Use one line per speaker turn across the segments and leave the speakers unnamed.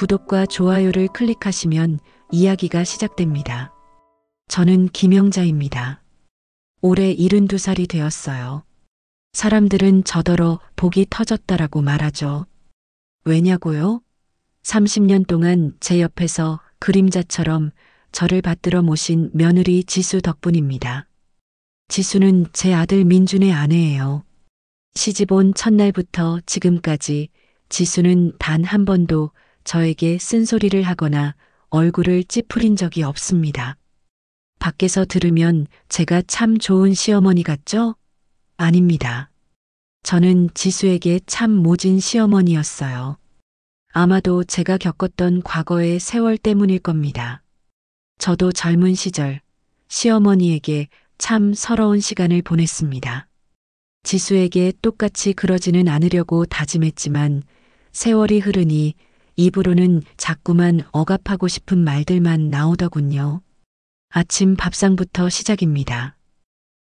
구독과 좋아요를 클릭하시면 이야기가 시작됩니다. 저는 김영자입니다. 올해 72살이 되었어요. 사람들은 저더러 복이 터졌다라고 말하죠. 왜냐고요? 30년 동안 제 옆에서 그림자처럼 저를 받들어 모신 며느리 지수 덕분입니다. 지수는 제 아들 민준의 아내예요. 시집 온 첫날부터 지금까지 지수는 단 한 번도 저에게 쓴소리를 하거나 얼굴을 찌푸린 적이 없습니다. 밖에서 들으면 제가 참 좋은 시어머니 같죠? 아닙니다. 저는 지수에게 참 모진 시어머니였어요. 아마도 제가 겪었던 과거의 세월 때문일 겁니다. 저도 젊은 시절 시어머니에게 참 서러운 시간을 보냈습니다. 지수에게 똑같이 그러지는 않으려고 다짐했지만 세월이 흐르니 입으로는 자꾸만 억압하고 싶은 말들만 나오더군요. 아침 밥상부터 시작입니다.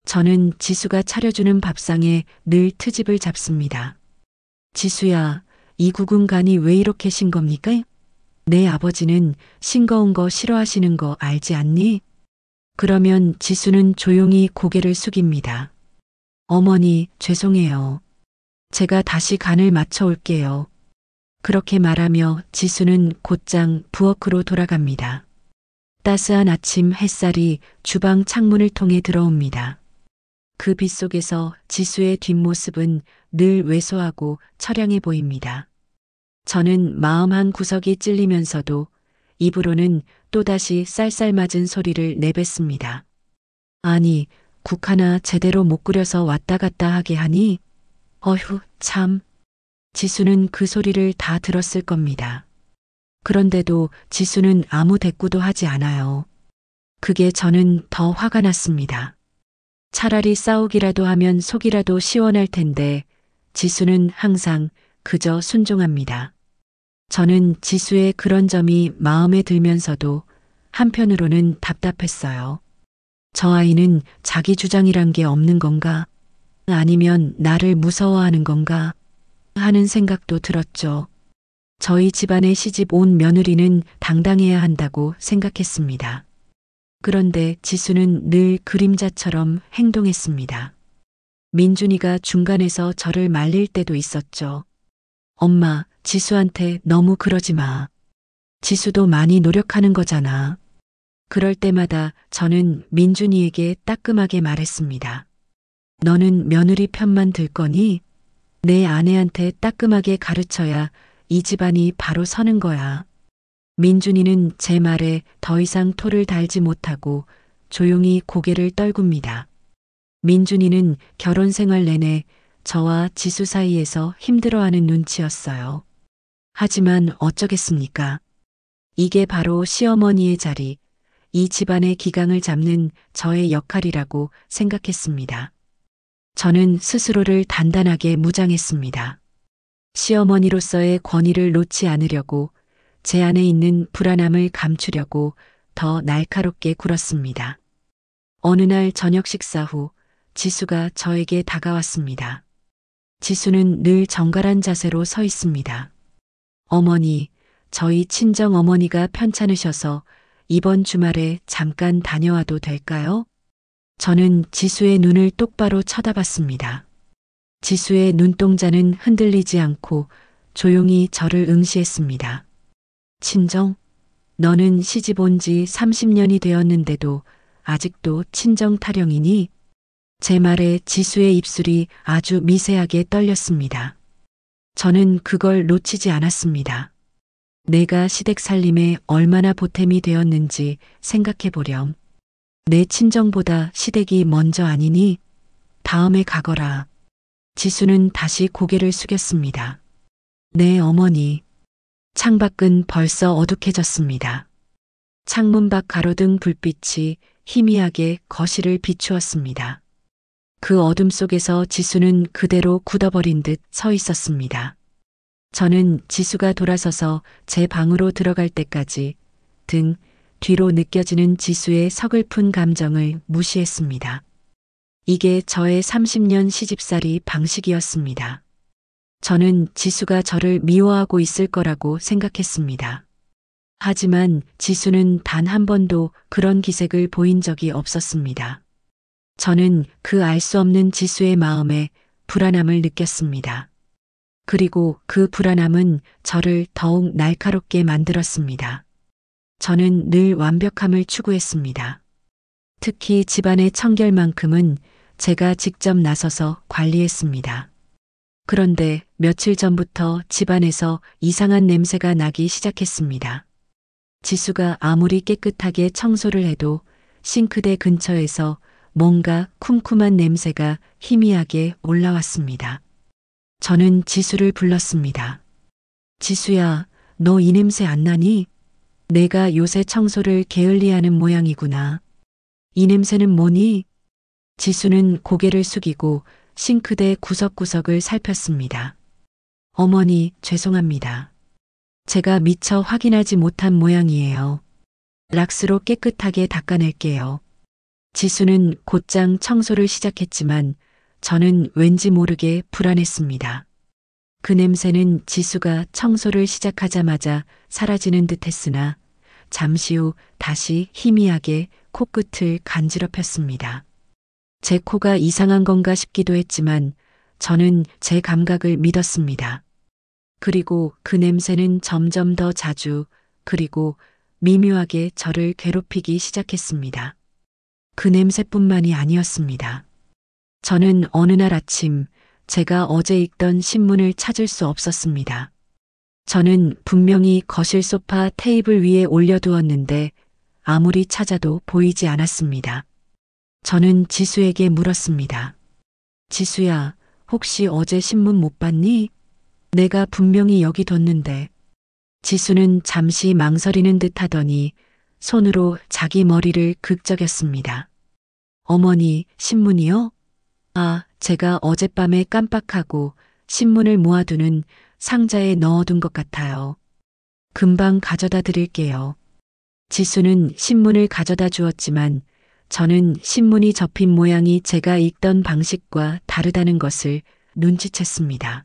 저는 지수가 차려주는 밥상에 늘 트집을 잡습니다. 지수야, 이 국은 간이 왜 이렇게 싱겁니까? 내 아버지는 싱거운 거 싫어하시는 거 알지 않니? 그러면 지수는 조용히 고개를 숙입니다. 어머니, 죄송해요. 제가 다시 간을 맞춰 올게요. 그렇게 말하며 지수는 곧장 부엌으로 돌아갑니다. 따스한 아침 햇살이 주방 창문을 통해 들어옵니다. 그 빛 속에서 지수의 뒷모습은 늘 왜소하고 처량해 보입니다. 저는 마음 한 구석이 찔리면서도 입으로는 또다시 쌀쌀맞은 소리를 내뱉습니다. 아니, 국 하나 제대로 못 끓여서 왔다 갔다 하게 하니? 어휴, 참. 지수는 그 소리를 다 들었을 겁니다. 그런데도 지수는 아무 대꾸도 하지 않아요. 그게 저는 더 화가 났습니다. 차라리 싸우기라도 하면 속이라도 시원할 텐데 지수는 항상 그저 순종합니다. 저는 지수의 그런 점이 마음에 들면서도 한편으로는 답답했어요. 저 아이는 자기 주장이란 게 없는 건가? 아니면 나를 무서워하는 건가? 하는 생각도 들었죠. 저희 집안에 시집 온 며느리는 당당해야 한다고 생각했습니다. 그런데 지수는 늘 그림자처럼 행동했습니다. 민준이가 중간에서 저를 말릴 때도 있었죠. 엄마, 지수한테 너무 그러지 마. 지수도 많이 노력하는 거잖아. 그럴 때마다 저는 민준이에게 따끔하게 말했습니다. 너는 며느리 편만 들 거니? 내 아내한테 따끔하게 가르쳐야 이 집안이 바로 서는 거야. 민준이는 제 말에 더 이상 토를 달지 못하고 조용히 고개를 떨굽니다. 민준이는 결혼 생활 내내 저와 지수 사이에서 힘들어하는 눈치였어요. 하지만 어쩌겠습니까? 이게 바로 시어머니의 자리, 이 집안의 기강을 잡는 저의 역할이라고 생각했습니다. 저는 스스로를 단단하게 무장했습니다. 시어머니로서의 권위를 놓지 않으려고 제 안에 있는 불안함을 감추려고 더 날카롭게 굴었습니다. 어느 날 저녁 식사 후 지수가 저에게 다가왔습니다. 지수는 늘 정갈한 자세로 서 있습니다. 어머니, 저희 친정 어머니가 편찮으셔서 이번 주말에 잠깐 다녀와도 될까요? 저는 지수의 눈을 똑바로 쳐다봤습니다. 지수의 눈동자는 흔들리지 않고 조용히 저를 응시했습니다. 친정? 너는 시집 온 지 30년이 되었는데도 아직도 친정 타령이니? 제 말에 지수의 입술이 아주 미세하게 떨렸습니다. 저는 그걸 놓치지 않았습니다. 내가 시댁 살림에 얼마나 보탬이 되었는지 생각해 보렴. 내 친정보다 시댁이 먼저 아니니? 다음에 가거라. 지수는 다시 고개를 숙였습니다. 네, 어머니. 창밖은 벌써 어둑해졌습니다. 창문 밖 가로등 불빛이 희미하게 거실을 비추었습니다. 그 어둠 속에서 지수는 그대로 굳어버린 듯 서 있었습니다. 저는 지수가 돌아서서 제 방으로 들어갈 때까지 등 뒤로 느껴지는 지수의 서글픈 감정을 무시했습니다. 이게 저의 30년 시집살이 방식이었습니다. 저는 지수가 저를 미워하고 있을 거라고 생각했습니다. 하지만 지수는 단 한 번도 그런 기색을 보인 적이 없었습니다. 저는 그 알 수 없는 지수의 마음에 불안함을 느꼈습니다. 그리고 그 불안함은 저를 더욱 날카롭게 만들었습니다. 저는 늘 완벽함을 추구했습니다. 특히 집안의 청결만큼은 제가 직접 나서서 관리했습니다. 그런데 며칠 전부터 집안에서 이상한 냄새가 나기 시작했습니다. 지수가 아무리 깨끗하게 청소를 해도 싱크대 근처에서 뭔가 쿰쿰한 냄새가 희미하게 올라왔습니다. 저는 지수를 불렀습니다. 지수야, 너 이 냄새 안 나니? 내가 요새 청소를 게을리하는 모양이구나. 이 냄새는 뭐니? 지수는 고개를 숙이고 싱크대 구석구석을 살폈습니다. 어머니, 죄송합니다. 제가 미처 확인하지 못한 모양이에요. 락스로 깨끗하게 닦아낼게요. 지수는 곧장 청소를 시작했지만 저는 왠지 모르게 불안했습니다. 그 냄새는 지수가 청소를 시작하자마자 사라지는 듯 했으나 잠시 후 다시 희미하게 코끝을 간지럽혔습니다. 제 코가 이상한 건가 싶기도 했지만 저는 제 감각을 믿었습니다. 그리고 그 냄새는 점점 더 자주 그리고 미묘하게 저를 괴롭히기 시작했습니다. 그 냄새뿐만이 아니었습니다. 저는 어느 날 아침 제가 어제 읽던 신문을 찾을 수 없었습니다. 저는 분명히 거실 소파 테이블 위에 올려두었는데 아무리 찾아도 보이지 않았습니다. 저는 지수에게 물었습니다. 지수야, 혹시 어제 신문 못 봤니? 내가 분명히 여기 뒀는데. 지수는 잠시 망설이는 듯 하더니 손으로 자기 머리를 극적였습니다. 어머니, 신문이요? 아, 제가 어젯밤에 깜빡하고 신문을 모아두는 상자에 넣어둔 것 같아요. 금방 가져다 드릴게요. 지수는 신문을 가져다 주었지만 저는 신문이 접힌 모양이 제가 읽던 방식과 다르다는 것을 눈치챘습니다.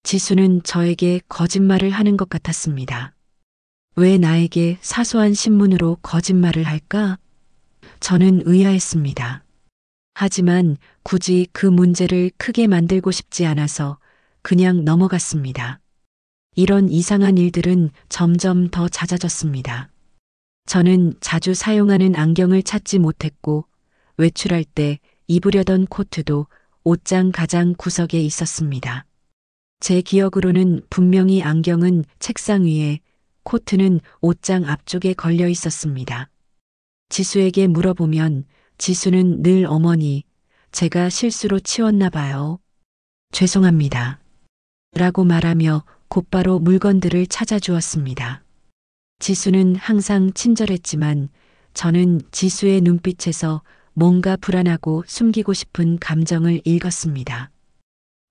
지수는 저에게 거짓말을 하는 것 같았습니다. 왜 나에게 사소한 신문으로 거짓말을 할까? 저는 의아했습니다. 하지만 굳이 그 문제를 크게 만들고 싶지 않아서 그냥 넘어갔습니다. 이런 이상한 일들은 점점 더 잦아졌습니다. 저는 자주 사용하는 안경을 찾지 못했고 외출할 때 입으려던 코트도 옷장 가장 구석에 있었습니다. 제 기억으로는 분명히 안경은 책상 위에, 코트는 옷장 앞쪽에 걸려 있었습니다. 지수에게 물어보면 지수는 늘 어머니, 제가 실수로 치웠나 봐요. 죄송합니다. 라고 말하며 곧바로 물건들을 찾아주었습니다. 지수는 항상 친절했지만 저는 지수의 눈빛에서 뭔가 불안하고 숨기고 싶은 감정을 읽었습니다.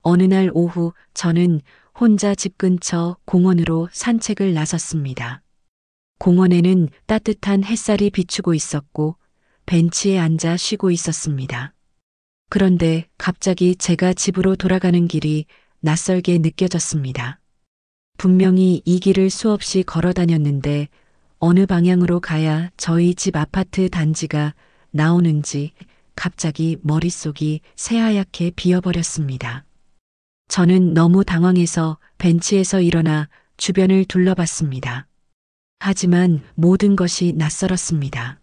어느 날 오후 저는 혼자 집 근처 공원으로 산책을 나섰습니다. 공원에는 따뜻한 햇살이 비추고 있었고 벤치에 앉아 쉬고 있었습니다. 그런데 갑자기 제가 집으로 돌아가는 길이 낯설게 느껴졌습니다. 분명히 이 길을 수없이 걸어 다녔는데 어느 방향으로 가야 저희 집 아파트 단지가 나오는지 갑자기 머릿속이 새하얗게 비어버렸습니다. 저는 너무 당황해서 벤치에서 일어나 주변을 둘러봤습니다. 하지만 모든 것이 낯설었습니다.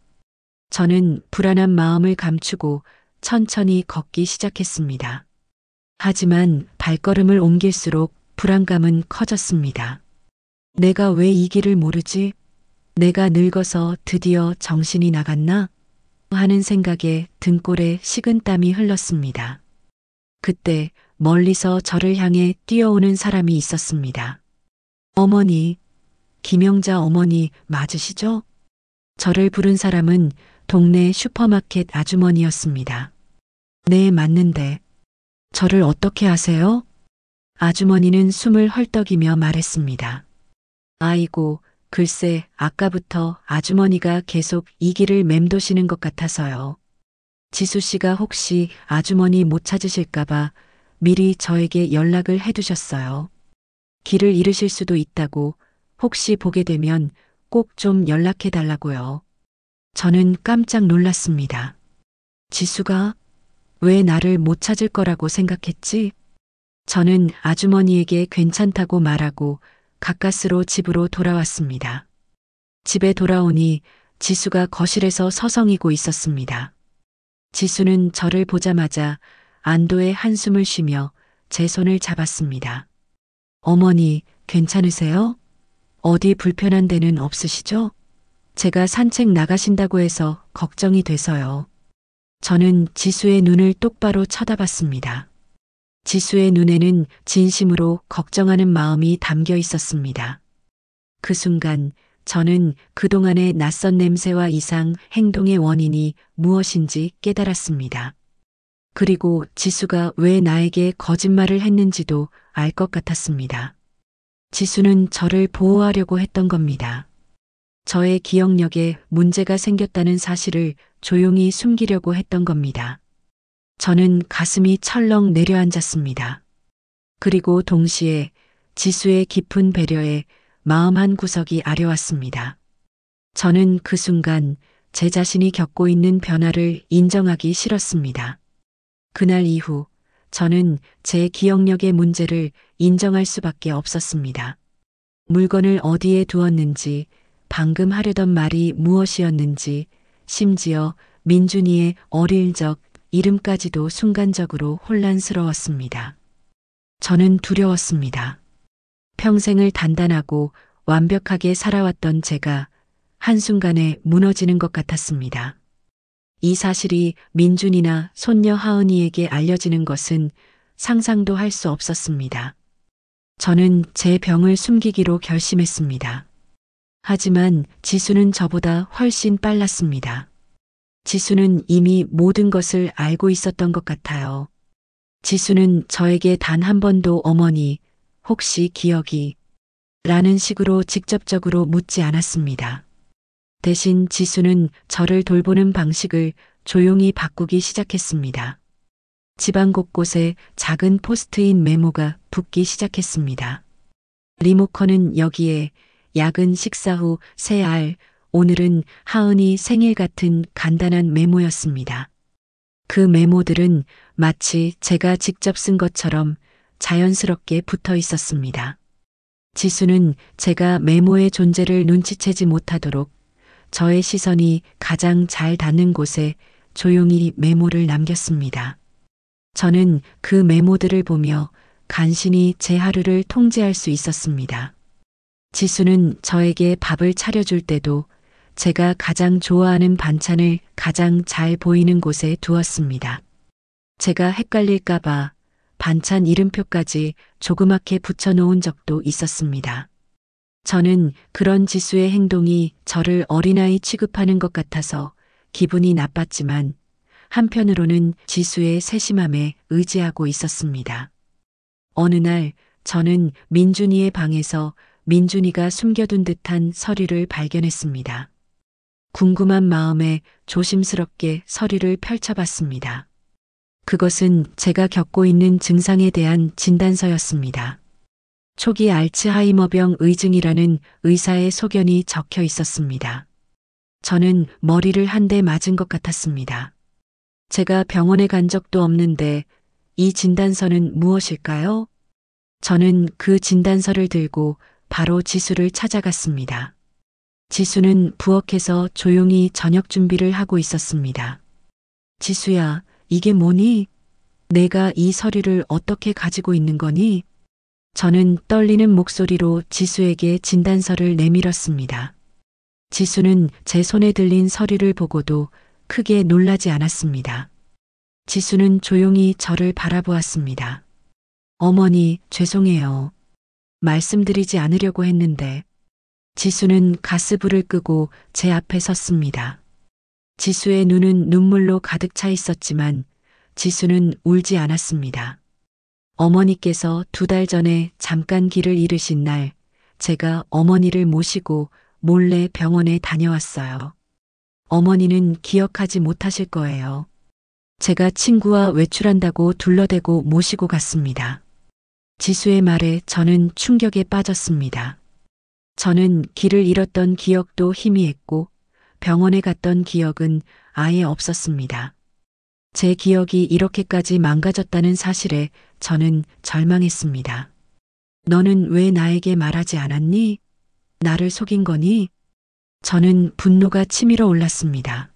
저는 불안한 마음을 감추고 천천히 걷기 시작했습니다. 하지만 발걸음을 옮길수록 불안감은 커졌습니다. 내가 왜 이 길을 모르지? 내가 늙어서 드디어 정신이 나갔나? 하는 생각에 등골에 식은땀이 흘렀습니다. 그때 멀리서 저를 향해 뛰어오는 사람이 있었습니다. 어머니, 김영자 어머니 맞으시죠? 저를 부른 사람은 동네 슈퍼마켓 아주머니였습니다. 네, 맞는데. 저를 어떻게 아세요? 아주머니는 숨을 헐떡이며 말했습니다. 아이고, 글쎄, 아까부터 아주머니가 계속 이 길을 맴도시는 것 같아서요. 지수 씨가 혹시 아주머니 못 찾으실까봐 미리 저에게 연락을 해두셨어요. 길을 잃으실 수도 있다고 혹시 보게 되면 꼭 좀 연락해 달라고요. 저는 깜짝 놀랐습니다. 지수가 왜 나를 못 찾을 거라고 생각했지? 저는 아주머니에게 괜찮다고 말하고 가까스로 집으로 돌아왔습니다. 집에 돌아오니 지수가 거실에서 서성이고 있었습니다. 지수는 저를 보자마자 안도의 한숨을 쉬며 제 손을 잡았습니다. 어머니, 괜찮으세요? 어디 불편한 데는 없으시죠? 제가 산책 나가신다고 해서 걱정이 돼서요. 저는 지수의 눈을 똑바로 쳐다봤습니다. 지수의 눈에는 진심으로 걱정하는 마음이 담겨 있었습니다. 그 순간 저는 그동안의 낯선 냄새와 이상, 행동의 원인이 무엇인지 깨달았습니다. 그리고 지수가 왜 나에게 거짓말을 했는지도 알 것 같았습니다. 지수는 저를 보호하려고 했던 겁니다. 저의 기억력에 문제가 생겼다는 사실을 조용히 숨기려고 했던 겁니다. 저는 가슴이 철렁 내려앉았습니다. 그리고 동시에 지수의 깊은 배려에 마음 한 구석이 아려왔습니다. 저는 그 순간 제 자신이 겪고 있는 변화를 인정하기 싫었습니다. 그날 이후 저는 제 기억력의 문제를 인정할 수밖에 없었습니다. 물건을 어디에 두었는지, 방금 하려던 말이 무엇이었는지, 심지어 민준이의 어릴 적 이름까지도 순간적으로 혼란스러웠습니다. 저는 두려웠습니다. 평생을 단단하고 완벽하게 살아왔던 제가 한순간에 무너지는 것 같았습니다. 이 사실이 민준이나 손녀 하은이에게 알려지는 것은 상상도 할 수 없었습니다. 저는 제 병을 숨기기로 결심했습니다. 하지만 지수는 저보다 훨씬 빨랐습니다. 지수는 이미 모든 것을 알고 있었던 것 같아요. 지수는 저에게 단 한 번도 어머니, 혹시 기억이? 라는 식으로 직접적으로 묻지 않았습니다. 대신 지수는 저를 돌보는 방식을 조용히 바꾸기 시작했습니다. 집안 곳곳에 작은 포스트잇 메모가 붙기 시작했습니다. 리모컨은 여기에, 야근 식사 후 새 알, 오늘은 하은이 생일 같은 간단한 메모였습니다. 그 메모들은 마치 제가 직접 쓴 것처럼 자연스럽게 붙어 있었습니다. 지수는 제가 메모의 존재를 눈치채지 못하도록 저의 시선이 가장 잘 닿는 곳에 조용히 메모를 남겼습니다. 저는 그 메모들을 보며 간신히 제 하루를 통제할 수 있었습니다. 지수는 저에게 밥을 차려줄 때도 제가 가장 좋아하는 반찬을 가장 잘 보이는 곳에 두었습니다. 제가 헷갈릴까봐 반찬 이름표까지 조그맣게 붙여놓은 적도 있었습니다. 저는 그런 지수의 행동이 저를 어린아이 취급하는 것 같아서 기분이 나빴지만 한편으로는 지수의 세심함에 의지하고 있었습니다. 어느 날 저는 민준이의 방에서 민준이가 숨겨둔 듯한 서류를 발견했습니다. 궁금한 마음에 조심스럽게 서류를 펼쳐봤습니다. 그것은 제가 겪고 있는 증상에 대한 진단서였습니다. 초기 알츠하이머병 의증이라는 의사의 소견이 적혀 있었습니다. 저는 머리를 한 대 맞은 것 같았습니다. 제가 병원에 간 적도 없는데 이 진단서는 무엇일까요? 저는 그 진단서를 들고 바로 지수를 찾아갔습니다. 지수는 부엌에서 조용히 저녁 준비를 하고 있었습니다. 지수야, 이게 뭐니? 내가 이 서류를 어떻게 가지고 있는 거니? 저는 떨리는 목소리로 지수에게 진단서를 내밀었습니다. 지수는 제 손에 들린 서류를 보고도 크게 놀라지 않았습니다. 지수는 조용히 저를 바라보았습니다. 어머니, 죄송해요. 말씀드리지 않으려고 했는데. 지수는 가스불을 끄고 제 앞에 섰습니다. 지수의 눈은 눈물로 가득 차 있었지만 지수는 울지 않았습니다. 어머니께서 2달 전에 잠깐 길을 잃으신 날 제가 어머니를 모시고 몰래 병원에 다녀왔어요. 어머니는 기억하지 못하실 거예요. 제가 친구와 외출한다고 둘러대고 모시고 갔습니다. 지수의 말에 저는 충격에 빠졌습니다. 저는 길을 잃었던 기억도 희미했고 병원에 갔던 기억은 아예 없었습니다. 제 기억이 이렇게까지 망가졌다는 사실에 저는 절망했습니다. 너는 왜 나에게 말하지 않았니? 나를 속인 거니? 저는 분노가 치밀어 올랐습니다.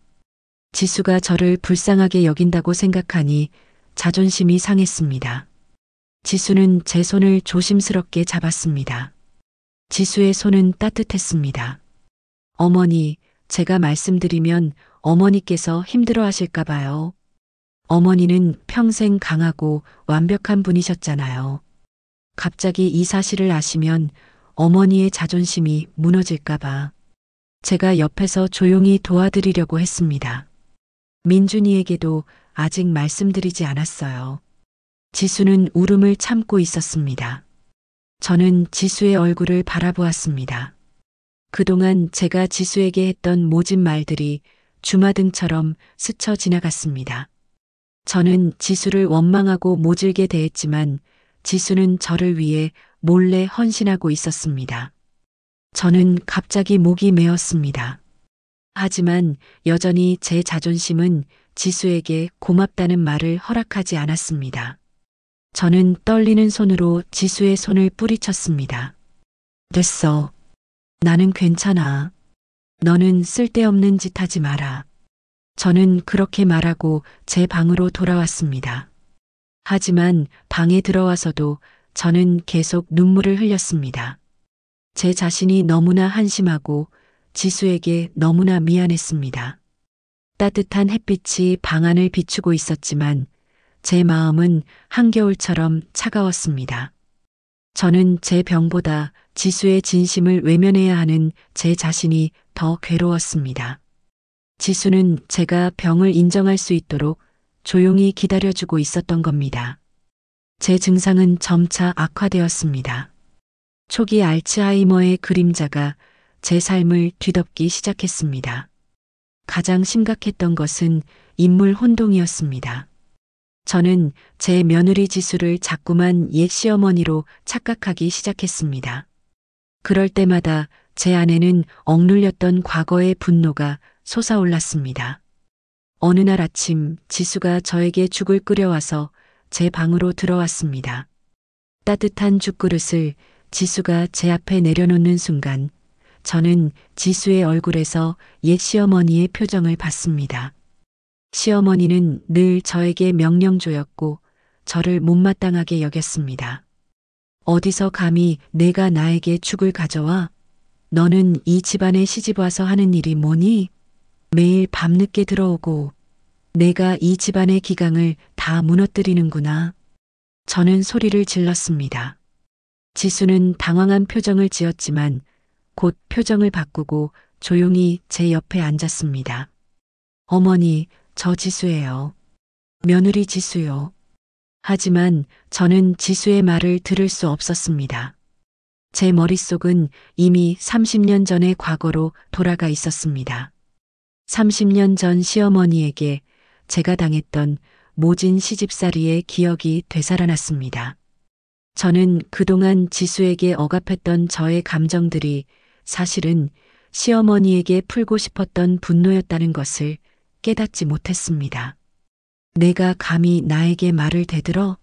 지수가 저를 불쌍하게 여긴다고 생각하니 자존심이 상했습니다. 지수는 제 손을 조심스럽게 잡았습니다. 지수의 손은 따뜻했습니다. 어머니, 제가 말씀드리면 어머니께서 힘들어 하실까 봐요. 어머니는 평생 강하고 완벽한 분이셨잖아요. 갑자기 이 사실을 아시면 어머니의 자존심이 무너질까 봐 제가 옆에서 조용히 도와드리려고 했습니다. 민준이에게도 아직 말씀드리지 않았어요. 지수는 울음을 참고 있었습니다. 저는 지수의 얼굴을 바라보았습니다. 그동안 제가 지수에게 했던 모진 말들이 주마등처럼 스쳐 지나갔습니다. 저는 지수를 원망하고 모질게 대했지만 지수는 저를 위해 몰래 헌신하고 있었습니다. 저는 갑자기 목이 메었습니다. 하지만 여전히 제 자존심은 지수에게 고맙다는 말을 허락하지 않았습니다. 저는 떨리는 손으로 지수의 손을 뿌리쳤습니다. 됐어. 나는 괜찮아. 너는 쓸데없는 짓 하지 마라. 저는 그렇게 말하고 제 방으로 돌아왔습니다. 하지만 방에 들어와서도 저는 계속 눈물을 흘렸습니다. 제 자신이 너무나 한심하고 지수에게 너무나 미안했습니다. 따뜻한 햇빛이 방 안을 비추고 있었지만 제 마음은 한겨울처럼 차가웠습니다. 저는 제 병보다 지수의 진심을 외면해야 하는 제 자신이 더 괴로웠습니다. 지수는 제가 병을 인정할 수 있도록 조용히 기다려주고 있었던 겁니다. 제 증상은 점차 악화되었습니다. 초기 알츠하이머의 그림자가 제 삶을 뒤덮기 시작했습니다. 가장 심각했던 것은 인물 혼동이었습니다. 저는 제 며느리 지수를 자꾸만 옛 시어머니로 착각하기 시작했습니다. 그럴 때마다 제 안에는 억눌렸던 과거의 분노가 솟아올랐습니다. 어느 날 아침 지수가 저에게 죽을 끓여와서 제 방으로 들어왔습니다. 따뜻한 죽그릇을 지수가 제 앞에 내려놓는 순간 저는 지수의 얼굴에서 옛 시어머니의 표정을 봤습니다. 시어머니는 늘 저에게 명령조였고 저를 못마땅하게 여겼습니다. 어디서 감히 내가 나에게 죽을 가져와? 너는 이 집안에 시집와서 하는 일이 뭐니? 매일 밤늦게 들어오고 내가 이 집안의 기강을 다 무너뜨리는구나. 저는 소리를 질렀습니다. 지수는 당황한 표정을 지었지만 곧 표정을 바꾸고 조용히 제 옆에 앉았습니다. 어머니, 저 지수예요. 며느리 지수요. 하지만 저는 지수의 말을 들을 수 없었습니다. 제 머릿속은 이미 30년 전의 과거로 돌아가 있었습니다. 30년 전 시어머니에게 제가 당했던 모진 시집살이의 기억이 되살아났습니다. 저는 그동안 지수에게 억압했던 저의 감정들이 사실은 시어머니에게 풀고 싶었던 분노였다는 것을 깨닫지 못했습니다. 내가 감히 나에게 말을 대들어?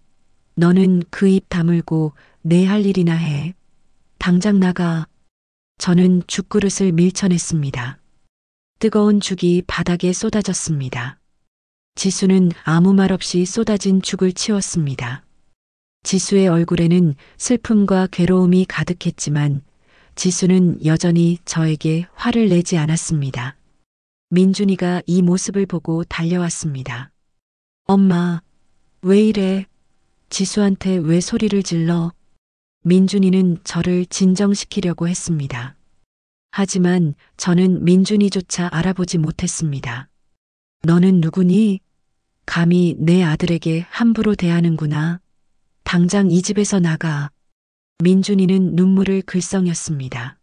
너는 그 입 다물고 내 할 일이나 해. 당장 나가. 저는 죽그릇을 밀쳐냈습니다. 뜨거운 죽이 바닥에 쏟아졌습니다. 지수는 아무 말 없이 쏟아진 죽을 치웠습니다. 지수의 얼굴에는 슬픔과 괴로움이 가득했지만 지수는 여전히 저에게 화를 내지 않았습니다. 민준이가 이 모습을 보고 달려왔습니다. 엄마, 왜 이래? 지수한테 왜 소리를 질러? 민준이는 저를 진정시키려고 했습니다. 하지만 저는 민준이조차 알아보지 못했습니다. 너는 누구니? 감히 내 아들에게 함부로 대하는구나. 당장 이 집에서 나가. 민준이는 눈물을 글썽였습니다.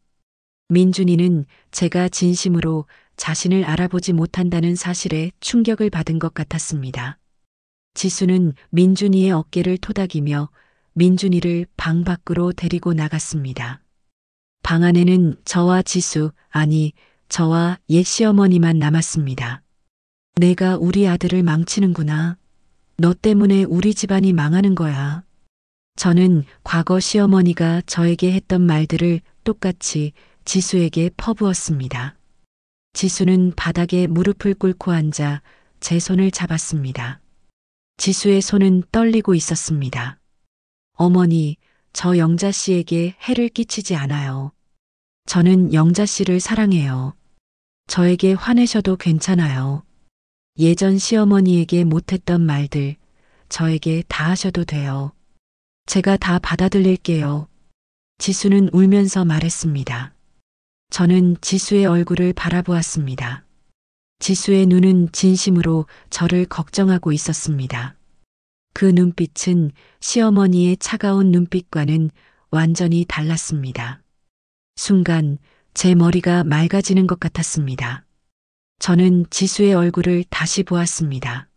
민준이는 제가 진심으로 자신을 알아보지 못한다는 사실에 충격을 받은 것 같았습니다. 지수는 민준이의 어깨를 토닥이며 민준이를 방 밖으로 데리고 나갔습니다. 방 안에는 저와 지수, 아니, 저와 옛 시어머니만 남았습니다. 내가 우리 아들을 망치는구나. 너 때문에 우리 집안이 망하는 거야. 저는 과거 시어머니가 저에게 했던 말들을 똑같이 지수에게 퍼부었습니다. 지수는 바닥에 무릎을 꿇고 앉아 제 손을 잡았습니다. 지수의 손은 떨리고 있었습니다. 어머니, 저 영자 씨에게 해를 끼치지 않아요. 저는 영자 씨를 사랑해요. 저에게 화내셔도 괜찮아요. 예전 시어머니에게 못했던 말들 저에게 다 하셔도 돼요. 제가 다 받아들일게요. 지수는 울면서 말했습니다. 저는 지수의 얼굴을 바라보았습니다. 지수의 눈은 진심으로 저를 걱정하고 있었습니다. 그 눈빛은 시어머니의 차가운 눈빛과는 완전히 달랐습니다. 순간 제 머리가 맑아지는 것 같았습니다. 저는 지수의 얼굴을 다시 보았습니다.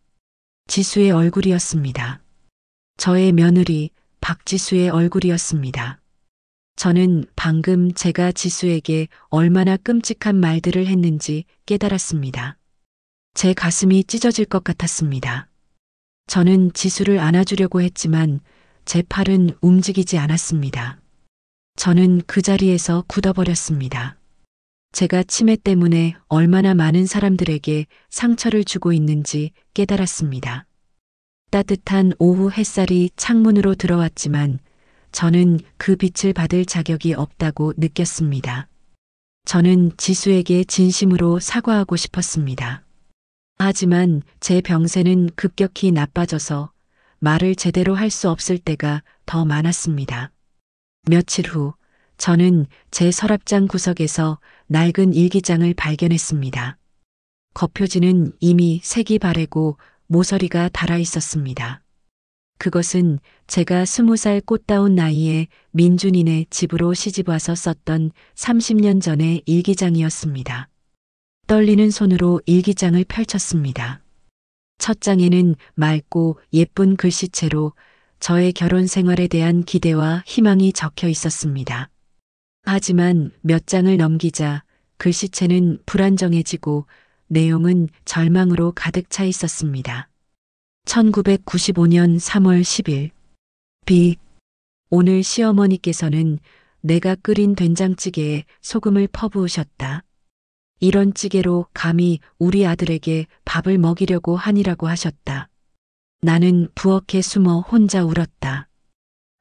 지수의 얼굴이었습니다. 저의 며느리 박지수의 얼굴이었습니다. 저는 방금 제가 지수에게 얼마나 끔찍한 말들을 했는지 깨달았습니다. 제 가슴이 찢어질 것 같았습니다. 저는 지수를 안아주려고 했지만 제 팔은 움직이지 않았습니다. 저는 그 자리에서 굳어버렸습니다. 제가 치매 때문에 얼마나 많은 사람들에게 상처를 주고 있는지 깨달았습니다. 따뜻한 오후 햇살이 창문으로 들어왔지만 저는 그 빛을 받을 자격이 없다고 느꼈습니다. 저는 지수에게 진심으로 사과하고 싶었습니다. 하지만 제 병세는 급격히 나빠져서 말을 제대로 할 수 없을 때가 더 많았습니다. 며칠 후 저는 제 서랍장 구석에서 낡은 일기장을 발견했습니다. 겉표지는 이미 색이 바래고 모서리가 달아 있었습니다. 그것은 제가 20살 꽃다운 나이에 민준이네 집으로 시집와서 썼던 30년 전의 일기장이었습니다. 떨리는 손으로 일기장을 펼쳤습니다. 첫 장에는 맑고 예쁜 글씨체로 저의 결혼 생활에 대한 기대와 희망이 적혀 있었습니다. 하지만 몇 장을 넘기자 글씨체는 불안정해지고 내용은 절망으로 가득 차 있었습니다. 1995년 3월 10일. 오늘 시어머니께서는 내가 끓인 된장찌개에 소금을 퍼부으셨다. 이런 찌개로 감히 우리 아들에게 밥을 먹이려고 하니라고 하셨다. 나는 부엌에 숨어 혼자 울었다.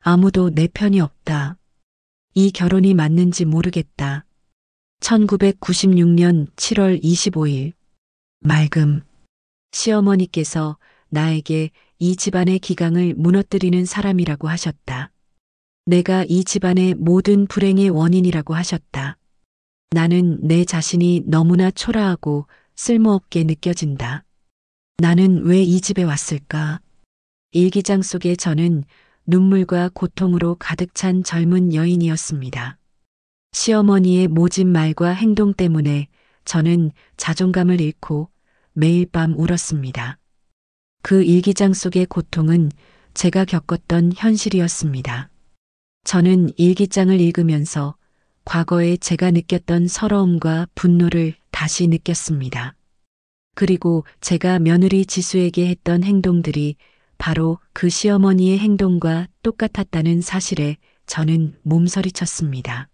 아무도 내 편이 없다. 이 결혼이 맞는지 모르겠다. 1996년 7월 25일. 맑음. 시어머니께서 나에게 이 집안의 기강을 무너뜨리는 사람이라고 하셨다. 내가 이 집안의 모든 불행의 원인이라고 하셨다. 나는 내 자신이 너무나 초라하고 쓸모없게 느껴진다. 나는 왜 이 집에 왔을까? 일기장 속에 저는 눈물과 고통으로 가득 찬 젊은 여인이었습니다. 시어머니의 모진 말과 행동 때문에 저는 자존감을 잃고 매일 밤 울었습니다. 그 일기장 속의 고통은 제가 겪었던 현실이었습니다. 저는 일기장을 읽으면서 과거에 제가 느꼈던 서러움과 분노를 다시 느꼈습니다. 그리고 제가 며느리 지수에게 했던 행동들이 바로 그 시어머니의 행동과 똑같았다는 사실에 저는 몸서리쳤습니다.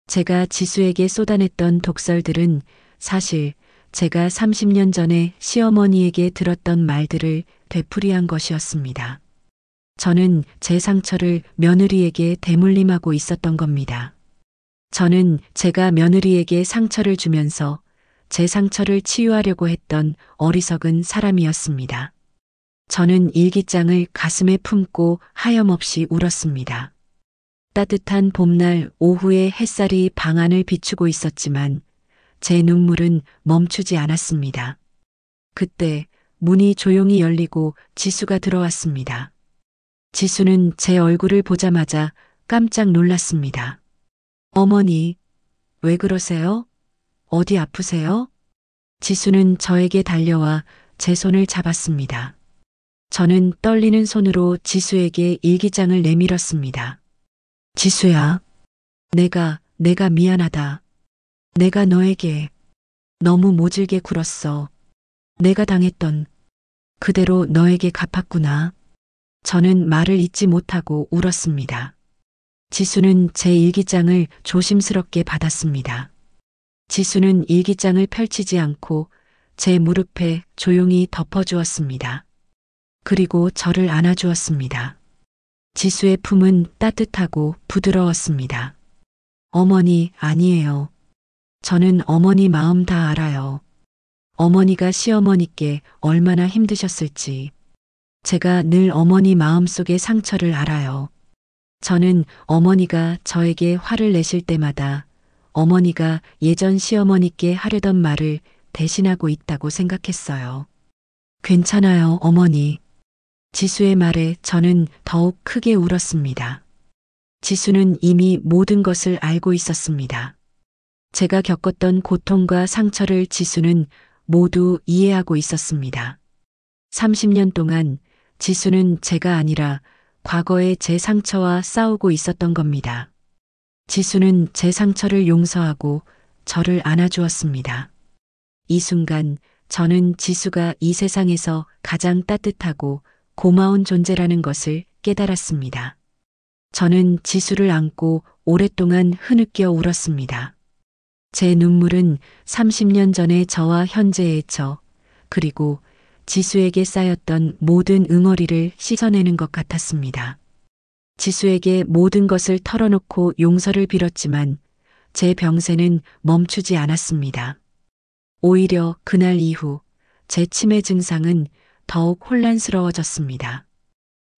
제가 지수에게 쏟아냈던 독설들은 사실 제가 30년 전에 시어머니에게 들었던 말들을 되풀이한 것이었습니다. 저는 제 상처를 며느리에게 대물림하고 있었던 겁니다. 저는 제가 며느리에게 상처를 주면서 제 상처를 치유하려고 했던 어리석은 사람이었습니다. 저는 일기장을 가슴에 품고 하염없이 울었습니다. 따뜻한 봄날 오후에 햇살이 방 안을 비추고 있었지만 제 눈물은 멈추지 않았습니다. 그때 문이 조용히 열리고 지수가 들어왔습니다. 지수는 제 얼굴을 보자마자 깜짝 놀랐습니다. 어머니, 왜 그러세요? 어디 아프세요? 지수는 저에게 달려와 제 손을 잡았습니다. 저는 떨리는 손으로 지수에게 일기장을 내밀었습니다. 지수야, 내가 미안하다. 내가 너에게 너무 모질게 굴었어. 내가 당했던 그대로 너에게 갚았구나. 저는 말을 잇지 못하고 울었습니다. 지수는 제 일기장을 조심스럽게 받았습니다. 지수는 일기장을 펼치지 않고 제 무릎에 조용히 덮어주었습니다. 그리고 저를 안아주었습니다. 지수의 품은 따뜻하고 부드러웠습니다. 어머니, 아니에요. 저는 어머니 마음 다 알아요. 어머니가 시어머니께 얼마나 힘드셨을지. 제가 늘 어머니 마음속의 상처를 알아요. 저는 어머니가 저에게 화를 내실 때마다 어머니가 예전 시어머니께 하려던 말을 대신하고 있다고 생각했어요. 괜찮아요, 어머니. 지수의 말에 저는 더욱 크게 울었습니다. 지수는 이미 모든 것을 알고 있었습니다. 제가 겪었던 고통과 상처를 지수는 모두 이해하고 있었습니다. 30년 동안 지수는 제가 아니라 과거의 제 상처와 싸우고 있었던 겁니다. 지수는 제 상처를 용서하고 저를 안아주었습니다. 이 순간 저는 지수가 이 세상에서 가장 따뜻하고 고마운 존재라는 것을 깨달았습니다. 저는 지수를 안고 오랫동안 흐느껴 울었습니다. 제 눈물은 30년 전의 저와 현재의 저, 그리고 지수에게 쌓였던 모든 응어리를 씻어내는 것 같았습니다. 지수에게 모든 것을 털어놓고 용서를 빌었지만 제 병세는 멈추지 않았습니다. 오히려 그날 이후 제 치매 증상은 더욱 혼란스러워졌습니다.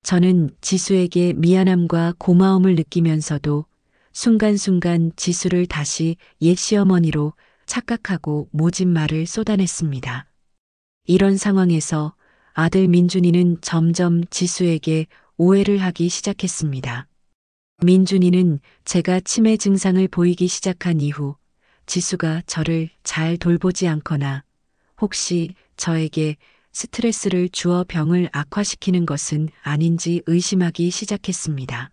저는 지수에게 미안함과 고마움을 느끼면서도 순간순간 지수를 다시 옛 시어머니로 착각하고 모진 말을 쏟아냈습니다. 이런 상황에서 아들 민준이는 점점 지수에게 오해를 하기 시작했습니다. 민준이는 제가 치매 증상을 보이기 시작한 이후 지수가 저를 잘 돌보지 않거나 혹시 저에게 스트레스를 주어 병을 악화시키는 것은 아닌지 의심하기 시작했습니다.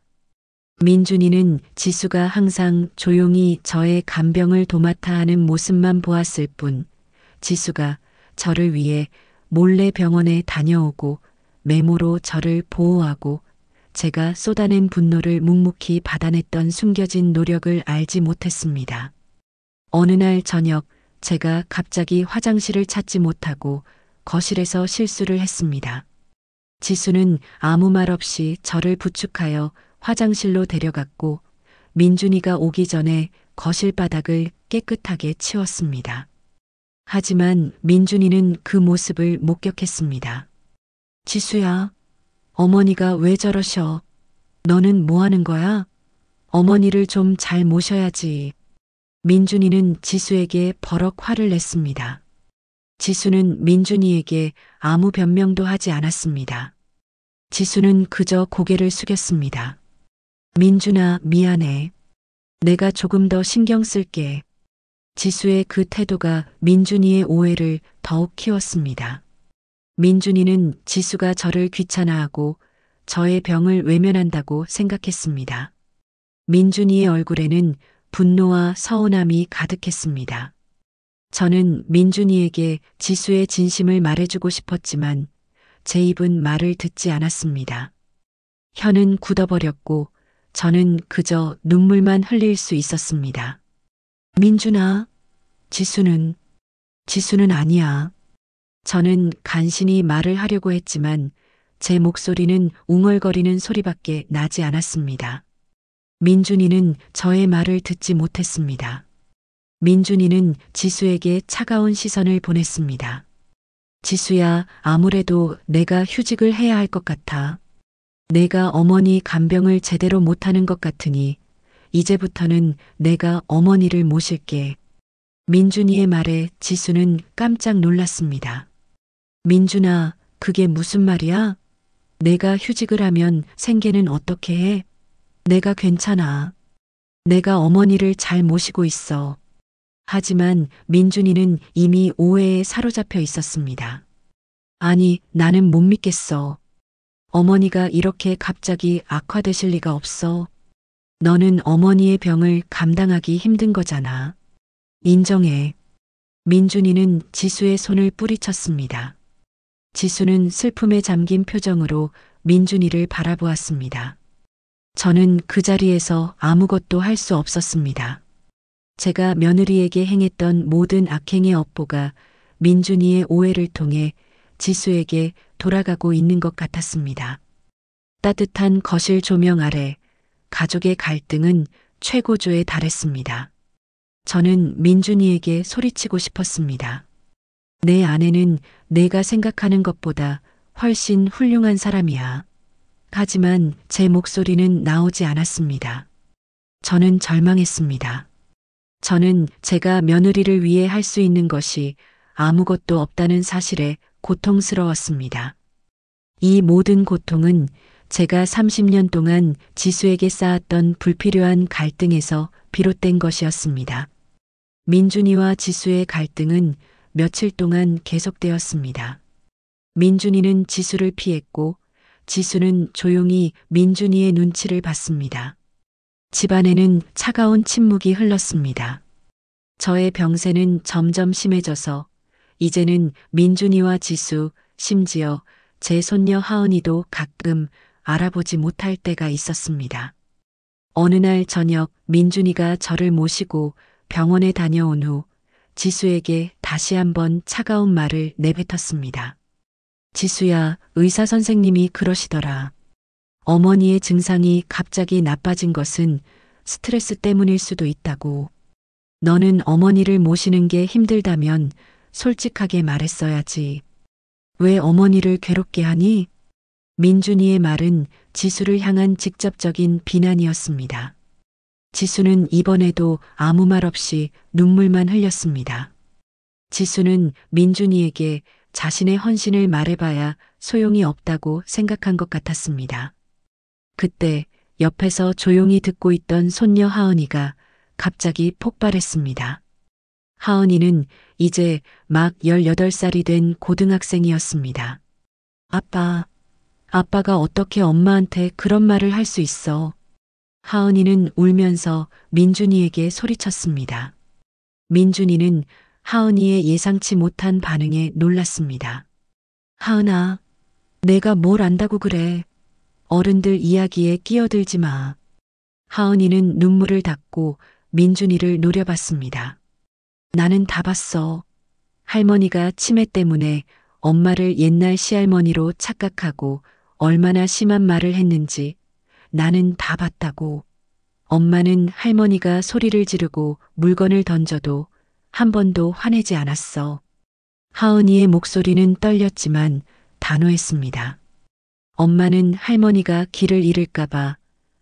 민준이는 지수가 항상 조용히 저의 간병을 도맡아 하는 모습만 보았을 뿐 지수가 저를 위해 몰래 병원에 다녀오고 메모로 저를 보호하고 제가 쏟아낸 분노를 묵묵히 받아냈던 숨겨진 노력을 알지 못했습니다. 어느 날 저녁 제가 갑자기 화장실을 찾지 못하고 거실에서 실수를 했습니다. 지수는 아무 말 없이 저를 부축하여 화장실로 데려갔고 민준이가 오기 전에 거실 바닥을 깨끗하게 치웠습니다. 하지만 민준이는 그 모습을 목격했습니다. 지수야, 어머니가 왜 저러셔? 너는 뭐 하는 거야? 어머니를 좀 잘 모셔야지. 민준이는 지수에게 버럭 화를 냈습니다. 지수는 민준이에게 아무 변명도 하지 않았습니다. 지수는 그저 고개를 숙였습니다. 민준아, 미안해. 내가 조금 더 신경 쓸게. 지수의 그 태도가 민준이의 오해를 더욱 키웠습니다. 민준이는 지수가 저를 귀찮아하고 저의 병을 외면한다고 생각했습니다. 민준이의 얼굴에는 분노와 서운함이 가득했습니다. 저는 민준이에게 지수의 진심을 말해주고 싶었지만 제 입은 말을 듣지 않았습니다. 혀는 굳어버렸고 저는 그저 눈물만 흘릴 수 있었습니다. 민준아, 지수는 아니야. 저는 간신히 말을 하려고 했지만 제 목소리는 웅얼거리는 소리밖에 나지 않았습니다. 민준이는 저의 말을 듣지 못했습니다. 민준이는 지수에게 차가운 시선을 보냈습니다. 지수야, 아무래도 내가 휴직을 해야 할 것 같아. 내가 어머니 간병을 제대로 못하는 것 같으니 이제부터는 내가 어머니를 모실게. 민준이의 말에 지수는 깜짝 놀랐습니다. 민준아, 그게 무슨 말이야? 내가 휴직을 하면 생계는 어떻게 해? 내가 괜찮아. 내가 어머니를 잘 모시고 있어. 하지만 민준이는 이미 오해에 사로잡혀 있었습니다. 아니, 나는 못 믿겠어. 어머니가 이렇게 갑자기 악화되실 리가 없어. 너는 어머니의 병을 감당하기 힘든 거잖아. 인정해. 민준이는 지수의 손을 뿌리쳤습니다. 지수는 슬픔에 잠긴 표정으로 민준이를 바라보았습니다. 저는 그 자리에서 아무것도 할 수 없었습니다. 제가 며느리에게 행했던 모든 악행의 업보가 민준이의 오해를 통해 지수에게 돌아가고 있는 것 같았습니다. 따뜻한 거실 조명 아래 가족의 갈등은 최고조에 달했습니다. 저는 민준이에게 소리치고 싶었습니다. 내 아내는 내가 생각하는 것보다 훨씬 훌륭한 사람이야. 하지만 제 목소리는 나오지 않았습니다. 저는 절망했습니다. 저는 제가 며느리를 위해 할 수 있는 것이 아무것도 없다는 사실에 고통스러웠습니다. 이 모든 고통은 제가 30년 동안 지수에게 쌓았던 불필요한 갈등에서 비롯된 것이었습니다. 민준이와 지수의 갈등은 며칠 동안 계속되었습니다. 민준이는 지수를 피했고 지수는 조용히 민준이의 눈치를 봤습니다. 집안에는 차가운 침묵이 흘렀습니다. 저의 병세는 점점 심해져서 이제는 민준이와 지수, 심지어 제 손녀 하은이도 가끔 알아보지 못할 때가 있었습니다. 어느 날 저녁 민준이가 저를 모시고 병원에 다녀온 후 지수에게 다시 한번 차가운 말을 내뱉었습니다. 지수야, 의사 선생님이 그러시더라. 어머니의 증상이 갑자기 나빠진 것은 스트레스 때문일 수도 있다고. 너는 어머니를 모시는 게 힘들다면 솔직하게 말했어야지. 왜 어머니를 괴롭게 하니? 민준이의 말은 지수를 향한 직접적인 비난이었습니다. 지수는 이번에도 아무 말 없이 눈물만 흘렸습니다. 지수는 민준이에게 자신의 헌신을 말해봐야 소용이 없다고 생각한 것 같았습니다. 그때 옆에서 조용히 듣고 있던 손녀 하은이가 갑자기 폭발했습니다. 하은이는 이제 막 18살이 된 고등학생이었습니다. 아빠가 어떻게 엄마한테 그런 말을 할 수 있어? 하은이는 울면서 민준이에게 소리쳤습니다. 민준이는 하은이의 예상치 못한 반응에 놀랐습니다. 하은아, 내가 뭘 안다고 그래. 어른들 이야기에 끼어들지 마. 하은이는 눈물을 닦고 민준이를 노려봤습니다. 나는 다 봤어. 할머니가 치매 때문에 엄마를 옛날 시할머니로 착각하고 얼마나 심한 말을 했는지 나는 다 봤다고. 엄마는 할머니가 소리를 지르고 물건을 던져도 한 번도 화내지 않았어. 하은이의 목소리는 떨렸지만 단호했습니다. 엄마는 할머니가 길을 잃을까봐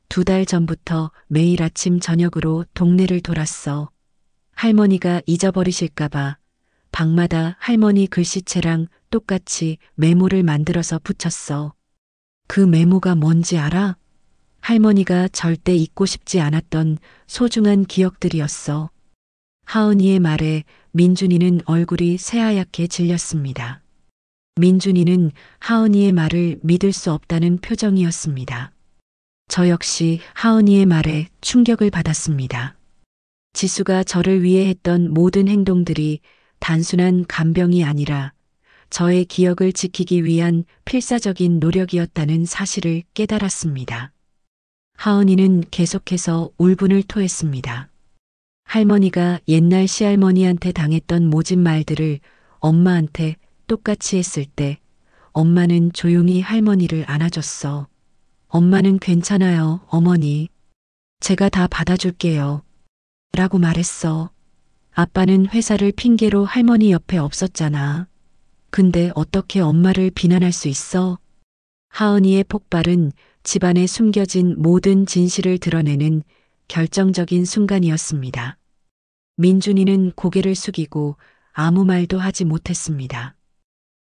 2달 전부터 매일 아침 저녁으로 동네를 돌았어. 할머니가 잊어버리실까봐 방마다 할머니 글씨체랑 똑같이 메모를 만들어서 붙였어. 그 메모가 뭔지 알아? 할머니가 절대 잊고 싶지 않았던 소중한 기억들이었어. 하은이의 말에 민준이는 얼굴이 새하얗게 질렸습니다. 민준이는 하은이의 말을 믿을 수 없다는 표정이었습니다. 저 역시 하은이의 말에 충격을 받았습니다. 지수가 저를 위해 했던 모든 행동들이 단순한 간병이 아니라 저의 기억을 지키기 위한 필사적인 노력이었다는 사실을 깨달았습니다. 하은이는 계속해서 울분을 토했습니다. 할머니가 옛날 시할머니한테 당했던 모진 말들을 엄마한테 똑같이 했을 때 엄마는 조용히 할머니를 안아줬어. 엄마는 괜찮아요, 어머니. 제가 다 받아줄게요. 라고 말했어. 아빠는 회사를 핑계로 할머니 옆에 없었잖아. 근데 어떻게 엄마를 비난할 수 있어? 하은이의 폭발은 집안에 숨겨진 모든 진실을 드러내는 결정적인 순간이었습니다. 민준이는 고개를 숙이고 아무 말도 하지 못했습니다.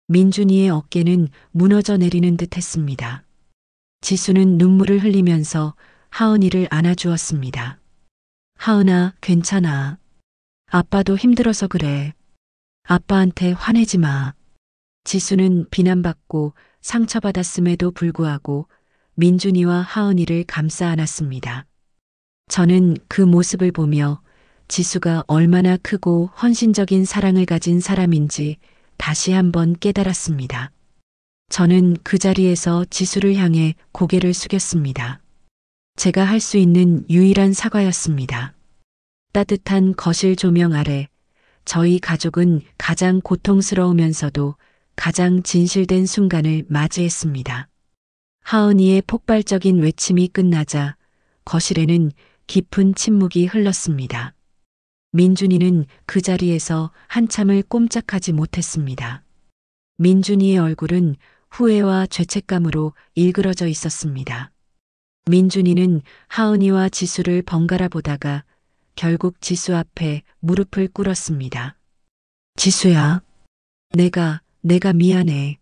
민준이의 어깨는 무너져 내리는 듯 했습니다. 지수는 눈물을 흘리면서 하은이를 안아주었습니다. 하은아, 괜찮아. 아빠도 힘들어서 그래. 아빠한테 화내지 마. 지수는 비난받고 상처받았음에도 불구하고 민준이와 하은이를 감싸 안았습니다. 저는 그 모습을 보며 지수가 얼마나 크고 헌신적인 사랑을 가진 사람인지 다시 한번 깨달았습니다. 저는 그 자리에서 지수를 향해 고개를 숙였습니다. 제가 할 수 있는 유일한 사과였습니다. 따뜻한 거실 조명 아래 저희 가족은 가장 고통스러우면서도 가장 진실된 순간을 맞이했습니다. 하은이의 폭발적인 외침이 끝나자 거실에는 깊은 침묵이 흘렀습니다. 민준이는 그 자리에서 한참을 꼼짝하지 못했습니다. 민준이의 얼굴은 후회와 죄책감으로 일그러져 있었습니다. 민준이는 하은이와 지수를 번갈아 보다가 결국 지수 앞에 무릎을 꿇었습니다. 지수야, 내가 미안해.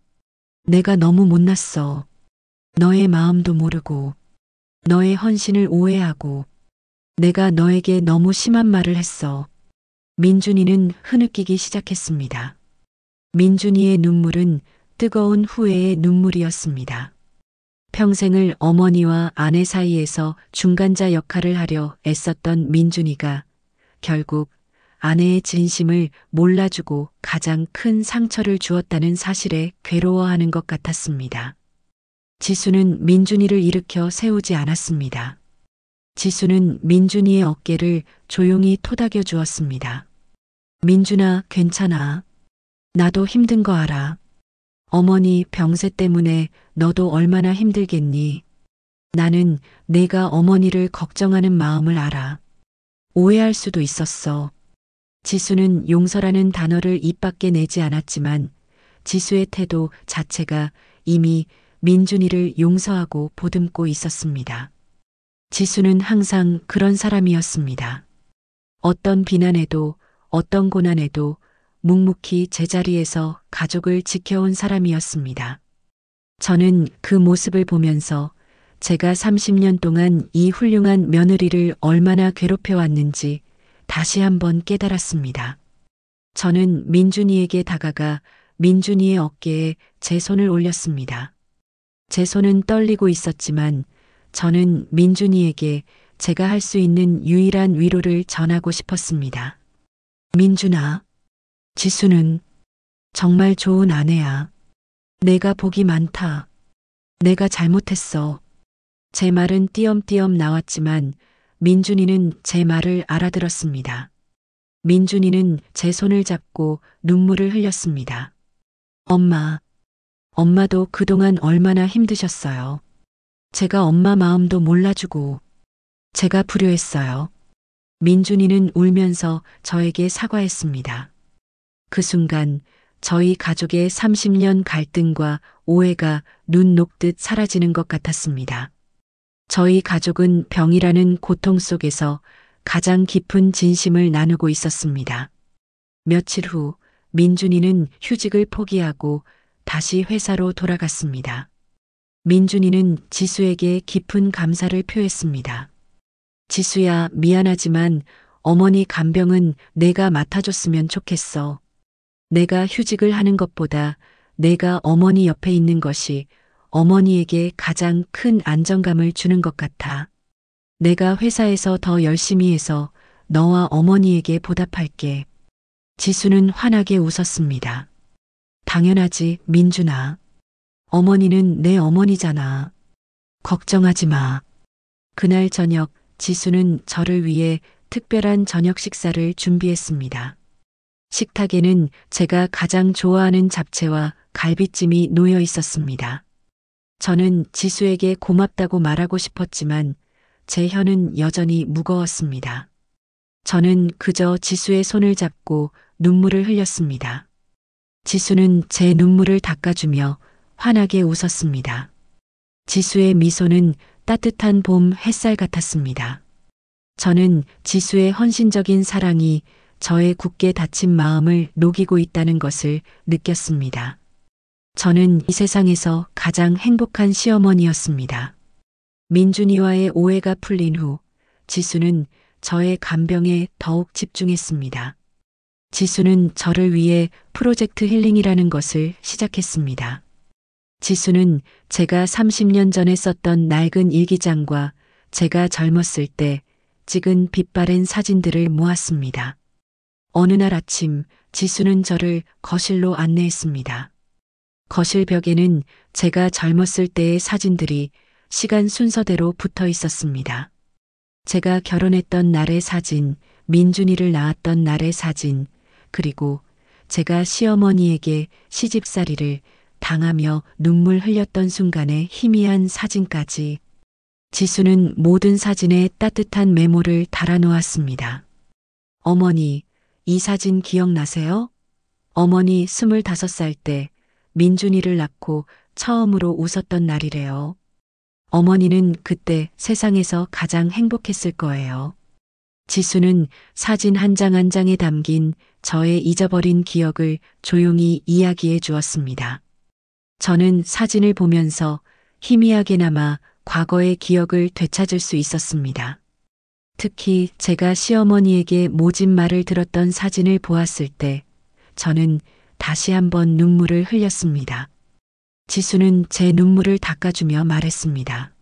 내가 너무 못났어. 너의 마음도 모르고, 너의 헌신을 오해하고, 내가 너에게 너무 심한 말을 했어. 민준이는 흐느끼기 시작했습니다. 민준이의 눈물은 뜨거운 후회의 눈물이었습니다. 평생을 어머니와 아내 사이에서 중간자 역할을 하려 애썼던 민준이가 결국 아내의 진심을 몰라주고 가장 큰 상처를 주었다는 사실에 괴로워하는 것 같았습니다. 지수는 민준이를 일으켜 세우지 않았습니다. 지수는 민준이의 어깨를 조용히 토닥여 주었습니다. 민준아, 괜찮아. 나도 힘든 거 알아. 어머니 병세 때문에 너도 얼마나 힘들겠니? 나는 내가 어머니를 걱정하는 마음을 알아. 오해할 수도 있었어. 지수는 용서라는 단어를 입 밖에 내지 않았지만 지수의 태도 자체가 이미 민준이를 용서하고 보듬고 있었습니다. 지수는 항상 그런 사람이었습니다. 어떤 비난에도 어떤 고난에도 묵묵히 제자리에서 가족을 지켜온 사람이었습니다. 저는 그 모습을 보면서 제가 30년 동안 이 훌륭한 며느리를 얼마나 괴롭혀왔는지 다시 한번 깨달았습니다. 저는 민준이에게 다가가 민준이의 어깨에 제 손을 올렸습니다. 제 손은 떨리고 있었지만 저는 민준이에게 제가 할 수 있는 유일한 위로를 전하고 싶었습니다. 민준아, 지수는 정말 좋은 아내야. 내가 복이 많다. 내가 잘못했어. 제 말은 띄엄띄엄 나왔지만 민준이는 제 말을 알아들었습니다. 민준이는 제 손을 잡고 눈물을 흘렸습니다. 엄마도 그동안 얼마나 힘드셨어요. 제가 엄마 마음도 몰라주고 제가 불효했어요. 민준이는 울면서 저에게 사과했습니다. 그 순간 저희 가족의 30년 갈등과 오해가 눈 녹듯 사라지는 것 같았습니다. 저희 가족은 병이라는 고통 속에서 가장 깊은 진심을 나누고 있었습니다. 며칠 후 민준이는 휴직을 포기하고 다시 회사로 돌아갔습니다. 민준이는 지수에게 깊은 감사를 표했습니다. 지수야, 미안하지만 어머니 간병은 내가 맡아줬으면 좋겠어. 내가 휴직을 하는 것보다 내가 어머니 옆에 있는 것이 어머니에게 가장 큰 안정감을 주는 것 같아. 내가 회사에서 더 열심히 해서 너와 어머니에게 보답할게. 지수는 환하게 웃었습니다. 당연하지, 민준아. 어머니는 내 어머니잖아. 걱정하지 마. 그날 저녁 지수는 저를 위해 특별한 저녁 식사를 준비했습니다. 식탁에는 제가 가장 좋아하는 잡채와 갈비찜이 놓여 있었습니다. 저는 지수에게 고맙다고 말하고 싶었지만 제 혀는 여전히 무거웠습니다. 저는 그저 지수의 손을 잡고 눈물을 흘렸습니다. 지수는 제 눈물을 닦아주며 환하게 웃었습니다. 지수의 미소는 따뜻한 봄 햇살 같았습니다. 저는 지수의 헌신적인 사랑이 저의 굳게 닫힌 마음을 녹이고 있다는 것을 느꼈습니다. 저는 이 세상에서 가장 행복한 시어머니였습니다. 민준이와의 오해가 풀린 후 지수는 저의 간병에 더욱 집중했습니다. 지수는 저를 위해 프로젝트 힐링이라는 것을 시작했습니다. 지수는 제가 30년 전에 썼던 낡은 일기장과 제가 젊었을 때 찍은 빛바랜 사진들을 모았습니다. 어느 날 아침 지수는 저를 거실로 안내했습니다. 거실 벽에는 제가 젊었을 때의 사진들이 시간 순서대로 붙어 있었습니다. 제가 결혼했던 날의 사진, 민준이를 낳았던 날의 사진, 그리고 제가 시어머니에게 시집살이를 당하며 눈물 흘렸던 순간의 희미한 사진까지. 지수는 모든 사진에 따뜻한 메모를 달아놓았습니다. 어머니, 이 사진 기억나세요? 어머니 25살 때 민준이를 낳고 처음으로 웃었던 날이래요. 어머니는 그때 세상에서 가장 행복했을 거예요. 지수는 사진 한 장 한 장에 담긴 저의 잊어버린 기억을 조용히 이야기해 주었습니다. 저는 사진을 보면서 희미하게나마 과거의 기억을 되찾을 수 있었습니다. 특히 제가 시어머니에게 모진 말을 들었던 사진을 보았을 때 저는 다시 한번 눈물을 흘렸습니다. 지수는 제 눈물을 닦아주며 말했습니다.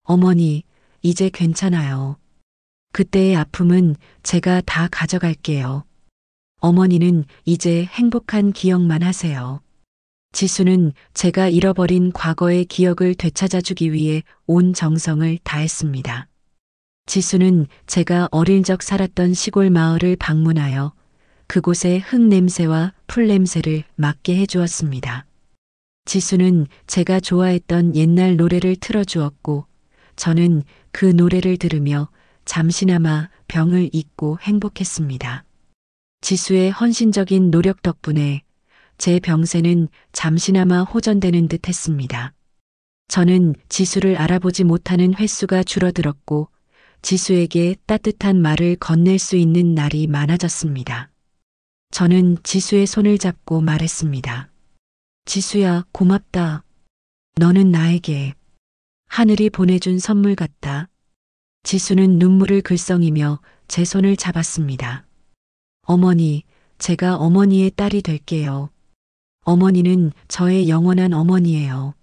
어머니, 이제 괜찮아요. 그때의 아픔은 제가 다 가져갈게요. 어머니는 이제 행복한 기억만 하세요. 지수는 제가 잃어버린 과거의 기억을 되찾아주기 위해 온 정성을 다했습니다. 지수는 제가 어릴 적 살았던 시골 마을을 방문하여 그곳의 흙 냄새와 풀 냄새를 맡게 해주었습니다. 지수는 제가 좋아했던 옛날 노래를 틀어주었고 저는 그 노래를 들으며 잠시나마 병을 잊고 행복했습니다. 지수의 헌신적인 노력 덕분에 제 병세는 잠시나마 호전되는 듯 했습니다. 저는 지수를 알아보지 못하는 횟수가 줄어들었고 지수에게 따뜻한 말을 건넬 수 있는 날이 많아졌습니다. 저는 지수의 손을 잡고 말했습니다. 지수야, 고맙다. 너는 나에게 하늘이 보내준 선물 같다. 지수는 눈물을 글썽이며 제 손을 잡았습니다. 어머니, 제가 어머니의 딸이 될게요. 어머니는 저의 영원한 어머니예요.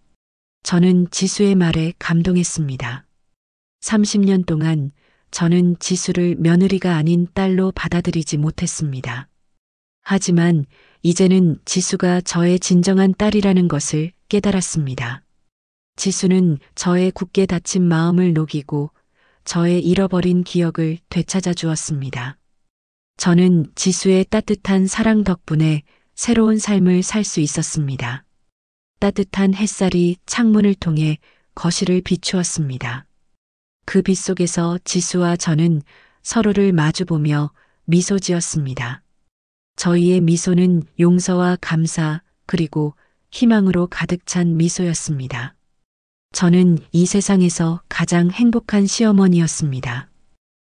저는 지수의 말에 감동했습니다. 30년 동안 저는 지수를 며느리가 아닌 딸로 받아들이지 못했습니다. 하지만 이제는 지수가 저의 진정한 딸이라는 것을 깨달았습니다. 지수는 저의 굳게 닫힌 마음을 녹이고 저의 잃어버린 기억을 되찾아 주었습니다. 저는 지수의 따뜻한 사랑 덕분에 새로운 삶을 살 수 있었습니다. 따뜻한 햇살이 창문을 통해 거실을 비추었습니다. 그 빛 속에서 지수와 저는 서로를 마주보며 미소 지었습니다. 저희의 미소는 용서와 감사 그리고 희망으로 가득 찬 미소였습니다. 저는 이 세상에서 가장 행복한 시어머니였습니다.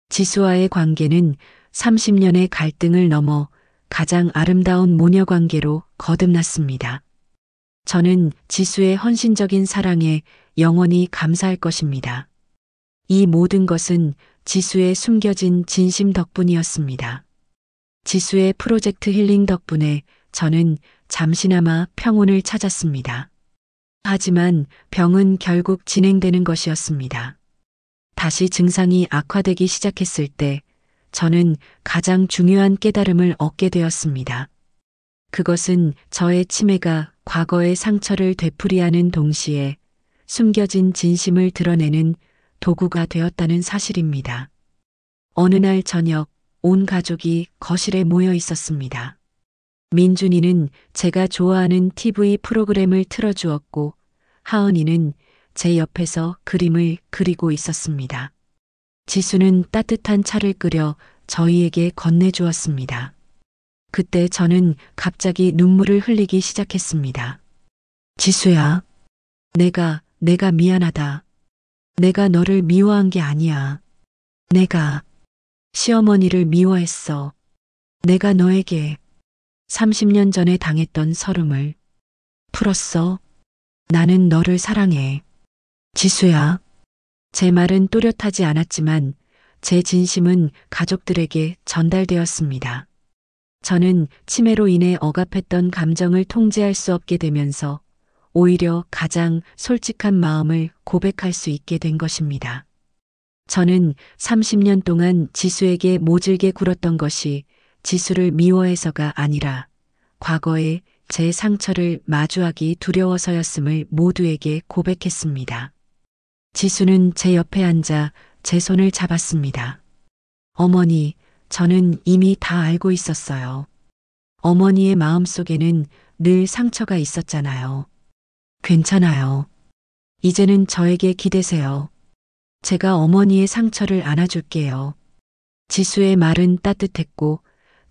지수와의 관계는 30년의 갈등을 넘어 가장 아름다운 모녀 관계로 거듭났습니다. 저는 지수의 헌신적인 사랑에 영원히 감사할 것입니다. 이 모든 것은 지수의 숨겨진 진심 덕분이었습니다. 지수의 프로젝트 힐링 덕분에 저는 잠시나마 평온을 찾았습니다. 하지만 병은 결국 진행되는 것이었습니다. 다시 증상이 악화되기 시작했을 때 저는 가장 중요한 깨달음을 얻게 되었습니다. 그것은 저의 치매가 과거의 상처를 되풀이하는 동시에 숨겨진 진심을 드러내는 도구가 되었다는 사실입니다. 어느 날 저녁 온 가족이 거실에 모여 있었습니다. 민준이는 제가 좋아하는 TV 프로그램을 틀어주었고 하은이는 제 옆에서 그림을 그리고 있었습니다. 지수는 따뜻한 차를 끓여 저희에게 건네주었습니다. 그때 저는 갑자기 눈물을 흘리기 시작했습니다. 지수야, 내가 미안하다. 내가 너를 미워한 게 아니야. 내가 시어머니를 미워했어. 내가 너에게 30년 전에 당했던 서름을 풀었어. 나는 너를 사랑해. 지수야. 제 말은 또렷하지 않았지만 제 진심은 가족들에게 전달되었습니다. 저는 치매로 인해 억압했던 감정을 통제할 수 없게 되면서 오히려 가장 솔직한 마음을 고백할 수 있게 된 것입니다. 저는 30년 동안 지수에게 모질게 굴었던 것이 지수를 미워해서가 아니라 과거에 제 상처를 마주하기 두려워서였음을 모두에게 고백했습니다. 지수는 제 옆에 앉아 제 손을 잡았습니다. 어머니, 저는 이미 다 알고 있었어요. 어머니의 마음속에는 늘 상처가 있었잖아요. 괜찮아요. 이제는 저에게 기대세요. 제가 어머니의 상처를 안아줄게요. 지수의 말은 따뜻했고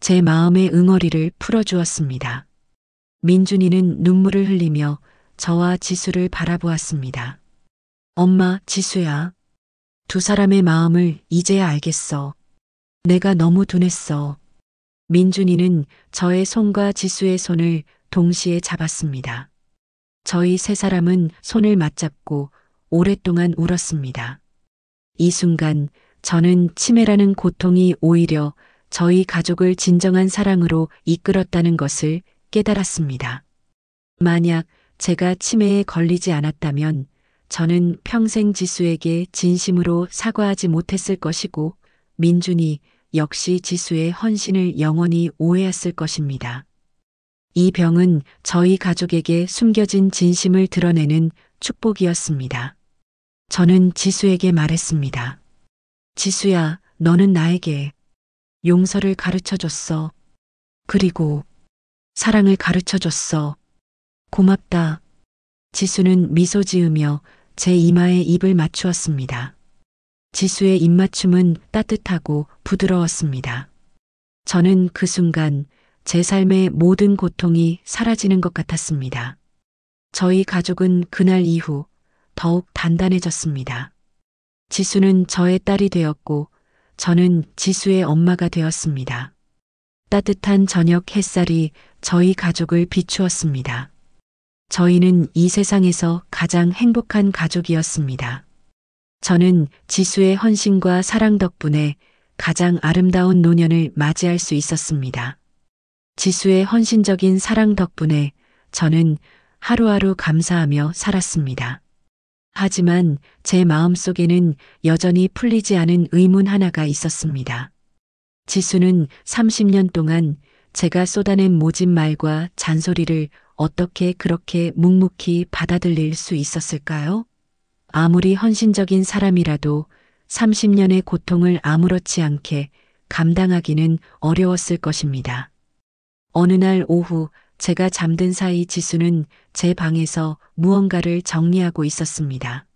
제 마음의 응어리를 풀어주었습니다. 민준이는 눈물을 흘리며 저와 지수를 바라보았습니다. 엄마, 지수야. 두 사람의 마음을 이제야 알겠어. 내가 너무 둔했어. 민준이는 저의 손과 지수의 손을 동시에 잡았습니다. 저희 세 사람은 손을 맞잡고 오랫동안 울었습니다. 이 순간 저는 치매라는 고통이 오히려 저희 가족을 진정한 사랑으로 이끌었다는 것을 깨달았습니다. 만약 제가 치매에 걸리지 않았다면 저는 평생 지수에게 진심으로 사과하지 못했을 것이고 민준이 역시 지수의 헌신을 영원히 오해했을 것입니다. 이 병은 저희 가족에게 숨겨진 진심을 드러내는 축복이었습니다. 저는 지수에게 말했습니다. 지수야, 너는 나에게 용서를 가르쳐줬어. 그리고 사랑을 가르쳐줬어. 고맙다. 지수는 미소 지으며 제 이마에 입을 맞추었습니다. 지수의 입맞춤은 따뜻하고 부드러웠습니다. 저는 그 순간 제 삶의 모든 고통이 사라지는 것 같았습니다. 저희 가족은 그날 이후 더욱 단단해졌습니다. 지수는 저의 딸이 되었고 저는 지수의 엄마가 되었습니다. 따뜻한 저녁 햇살이 저희 가족을 비추었습니다. 저희는 이 세상에서 가장 행복한 가족이었습니다. 저는 지수의 헌신과 사랑 덕분에 가장 아름다운 노년을 맞이할 수 있었습니다. 지수의 헌신적인 사랑 덕분에 저는 하루하루 감사하며 살았습니다. 하지만 제 마음속에는 여전히 풀리지 않은 의문 하나가 있었습니다. 지수는 30년 동안 제가 쏟아낸 모진 말과 잔소리를 어떻게 그렇게 묵묵히 받아들일 수 있었을까요? 아무리 헌신적인 사람이라도 30년의 고통을 아무렇지 않게 감당하기는 어려웠을 것입니다. 어느 날 오후 제가 잠든 사이 지수는 제 방에서 무언가를 정리하고 있었습니다.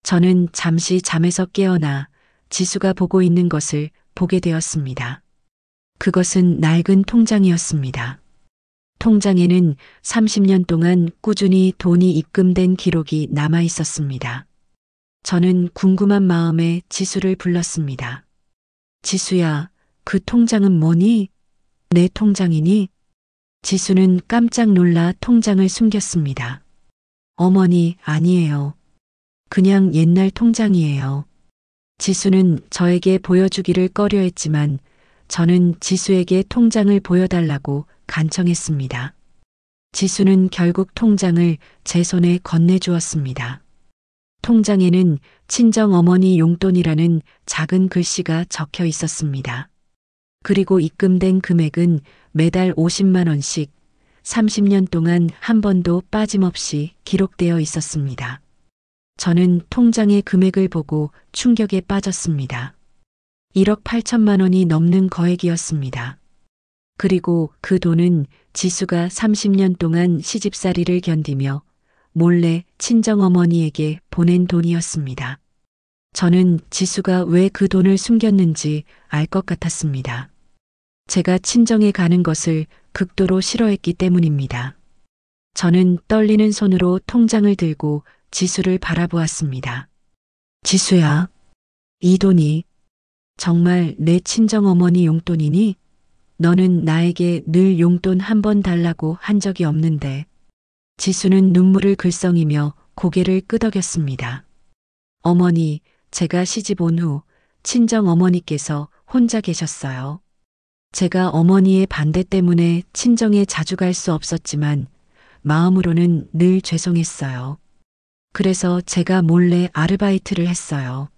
저는 잠시 잠에서 깨어나 지수가 보고 있는 것을 보게 되었습니다. 그것은 낡은 통장이었습니다. 통장에는 30년 동안 꾸준히 돈이 입금된 기록이 남아 있었습니다. 저는 궁금한 마음에 지수를 불렀습니다. 지수야, 그 통장은 뭐니? 내 통장이니? 지수는 깜짝 놀라 통장을 숨겼습니다. 어머니, 아니에요. 그냥 옛날 통장이에요. 지수는 저에게 보여주기를 꺼려했지만 저는 지수에게 통장을 보여달라고 간청했습니다. 지수는 결국 통장을 제 손에 건네주었습니다. 통장에는 친정 어머니 용돈이라는 작은 글씨가 적혀 있었습니다. 그리고 입금된 금액은 매달 50만 원씩 30년 동안 한 번도 빠짐없이 기록되어 있었습니다. 저는 통장의 금액을 보고 충격에 빠졌습니다. 1억 8천만 원이 넘는 거액이었습니다. 그리고 그 돈은 지수가 30년 동안 시집살이를 견디며 몰래 친정어머니에게 보낸 돈이었습니다. 저는 지수가 왜 그 돈을 숨겼는지 알 것 같았습니다. 제가 친정에 가는 것을 극도로 싫어했기 때문입니다. 저는 떨리는 손으로 통장을 들고 지수를 바라보았습니다. 지수야, 이 돈이 정말 내 친정어머니 용돈이니? 너는 나에게 늘 용돈 한 번 달라고 한 적이 없는데. 지수는 눈물을 글썽이며 고개를 끄덕였습니다. 어머니, 제가 시집 온 후 친정어머니께서 혼자 계셨어요. 제가 어머니의 반대 때문에 친정에 자주 갈 수 없었지만 마음으로는 늘 죄송했어요. 그래서 제가 몰래 아르바이트를 했어요.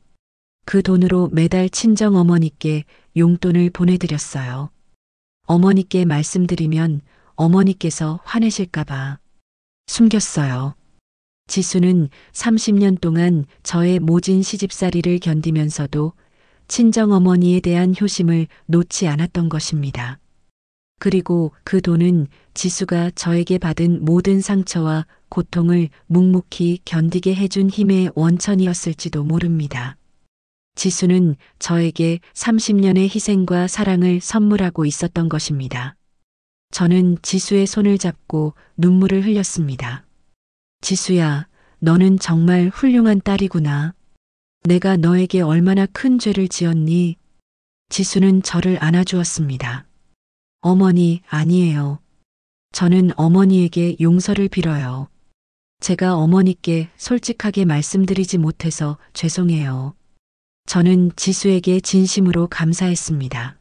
그 돈으로 매달 친정 어머니께 용돈을 보내드렸어요. 어머니께 말씀드리면 어머니께서 화내실까봐 숨겼어요. 지수는 30년 동안 저의 모진 시집살이를 견디면서도 친정어머니에 대한 효심을 놓지 않았던 것입니다. 그리고 그 돈은 지수가 저에게 받은 모든 상처와 고통을 묵묵히 견디게 해준 힘의 원천이었을지도 모릅니다. 지수는 저에게 30년의 희생과 사랑을 선물하고 있었던 것입니다. 저는 지수의 손을 잡고 눈물을 흘렸습니다. 지수야, 너는 정말 훌륭한 딸이구나. 내가 너에게 얼마나 큰 죄를 지었니? 지수는 저를 안아주었습니다. 어머니, 아니에요. 저는 어머니에게 용서를 빌어요. 제가 어머니께 솔직하게 말씀드리지 못해서 죄송해요. 저는 지수에게 진심으로 감사했습니다.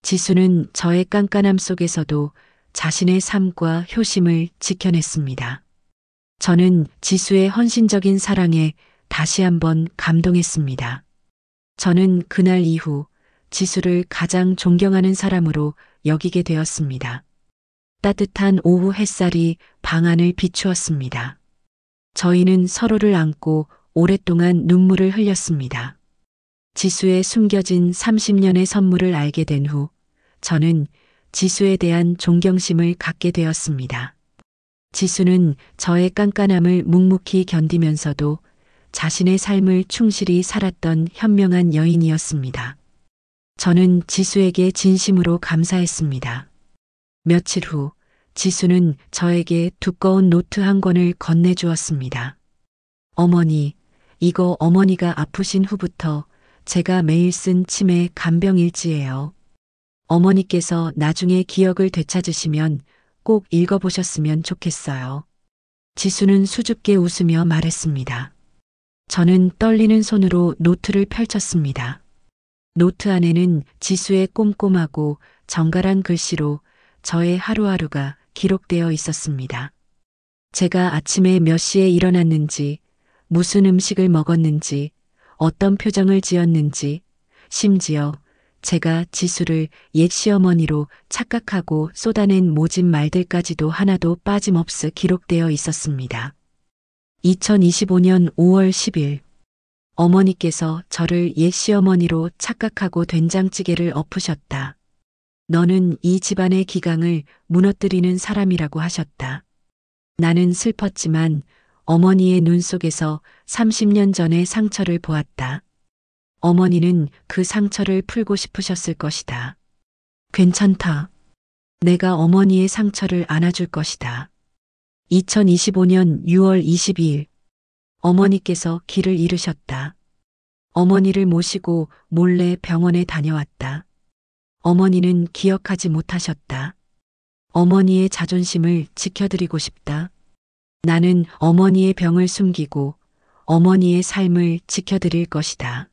지수는 저의 깐깐함 속에서도 자신의 삶과 효심을 지켜냈습니다. 저는 지수의 헌신적인 사랑에 다시 한번 감동했습니다. 저는 그날 이후 지수를 가장 존경하는 사람으로 여기게 되었습니다. 따뜻한 오후 햇살이 방 안을 비추었습니다. 저희는 서로를 안고 오랫동안 눈물을 흘렸습니다. 지수의 숨겨진 30년의 선물을 알게 된 후 저는 지수에 대한 존경심을 갖게 되었습니다. 지수는 저의 깐깐함을 묵묵히 견디면서도 자신의 삶을 충실히 살았던 현명한 여인이었습니다. 저는 지수에게 진심으로 감사했습니다. 며칠 후 지수는 저에게 두꺼운 노트 한 권을 건네주었습니다. 어머니, 이거 어머니가 아프신 후부터 제가 매일 쓴 치매 간병일지예요. 어머니께서 나중에 기억을 되찾으시면 꼭 읽어보셨으면 좋겠어요. 지수는 수줍게 웃으며 말했습니다. 저는 떨리는 손으로 노트를 펼쳤습니다. 노트 안에는 지수의 꼼꼼하고 정갈한 글씨로 저의 하루하루가 기록되어 있었습니다. 제가 아침에 몇 시에 일어났는지, 무슨 음식을 먹었는지, 어떤 표정을 지었는지, 심지어 제가 지수를 옛 시어머니로 착각하고 쏟아낸 모진 말들까지도 하나도 빠짐없이 기록되어 있었습니다. 2025년 5월 10일 어머니께서 저를 옛 시어머니로 착각하고 된장찌개를 엎으셨다. 너는 이 집안의 기강을 무너뜨리는 사람이라고 하셨다. 나는 슬펐지만 어머니의 눈 속에서 30년 전의 상처를 보았다. 어머니는 그 상처를 풀고 싶으셨을 것이다. 괜찮다. 내가 어머니의 상처를 안아줄 것이다. 2025년 6월 22일 어머니께서 길을 잃으셨다. 어머니를 모시고 몰래 병원에 다녀왔다. 어머니는 기억하지 못하셨다. 어머니의 자존심을 지켜드리고 싶다. 나는 어머니의 병을 숨기고 어머니의 삶을 지켜드릴 것이다.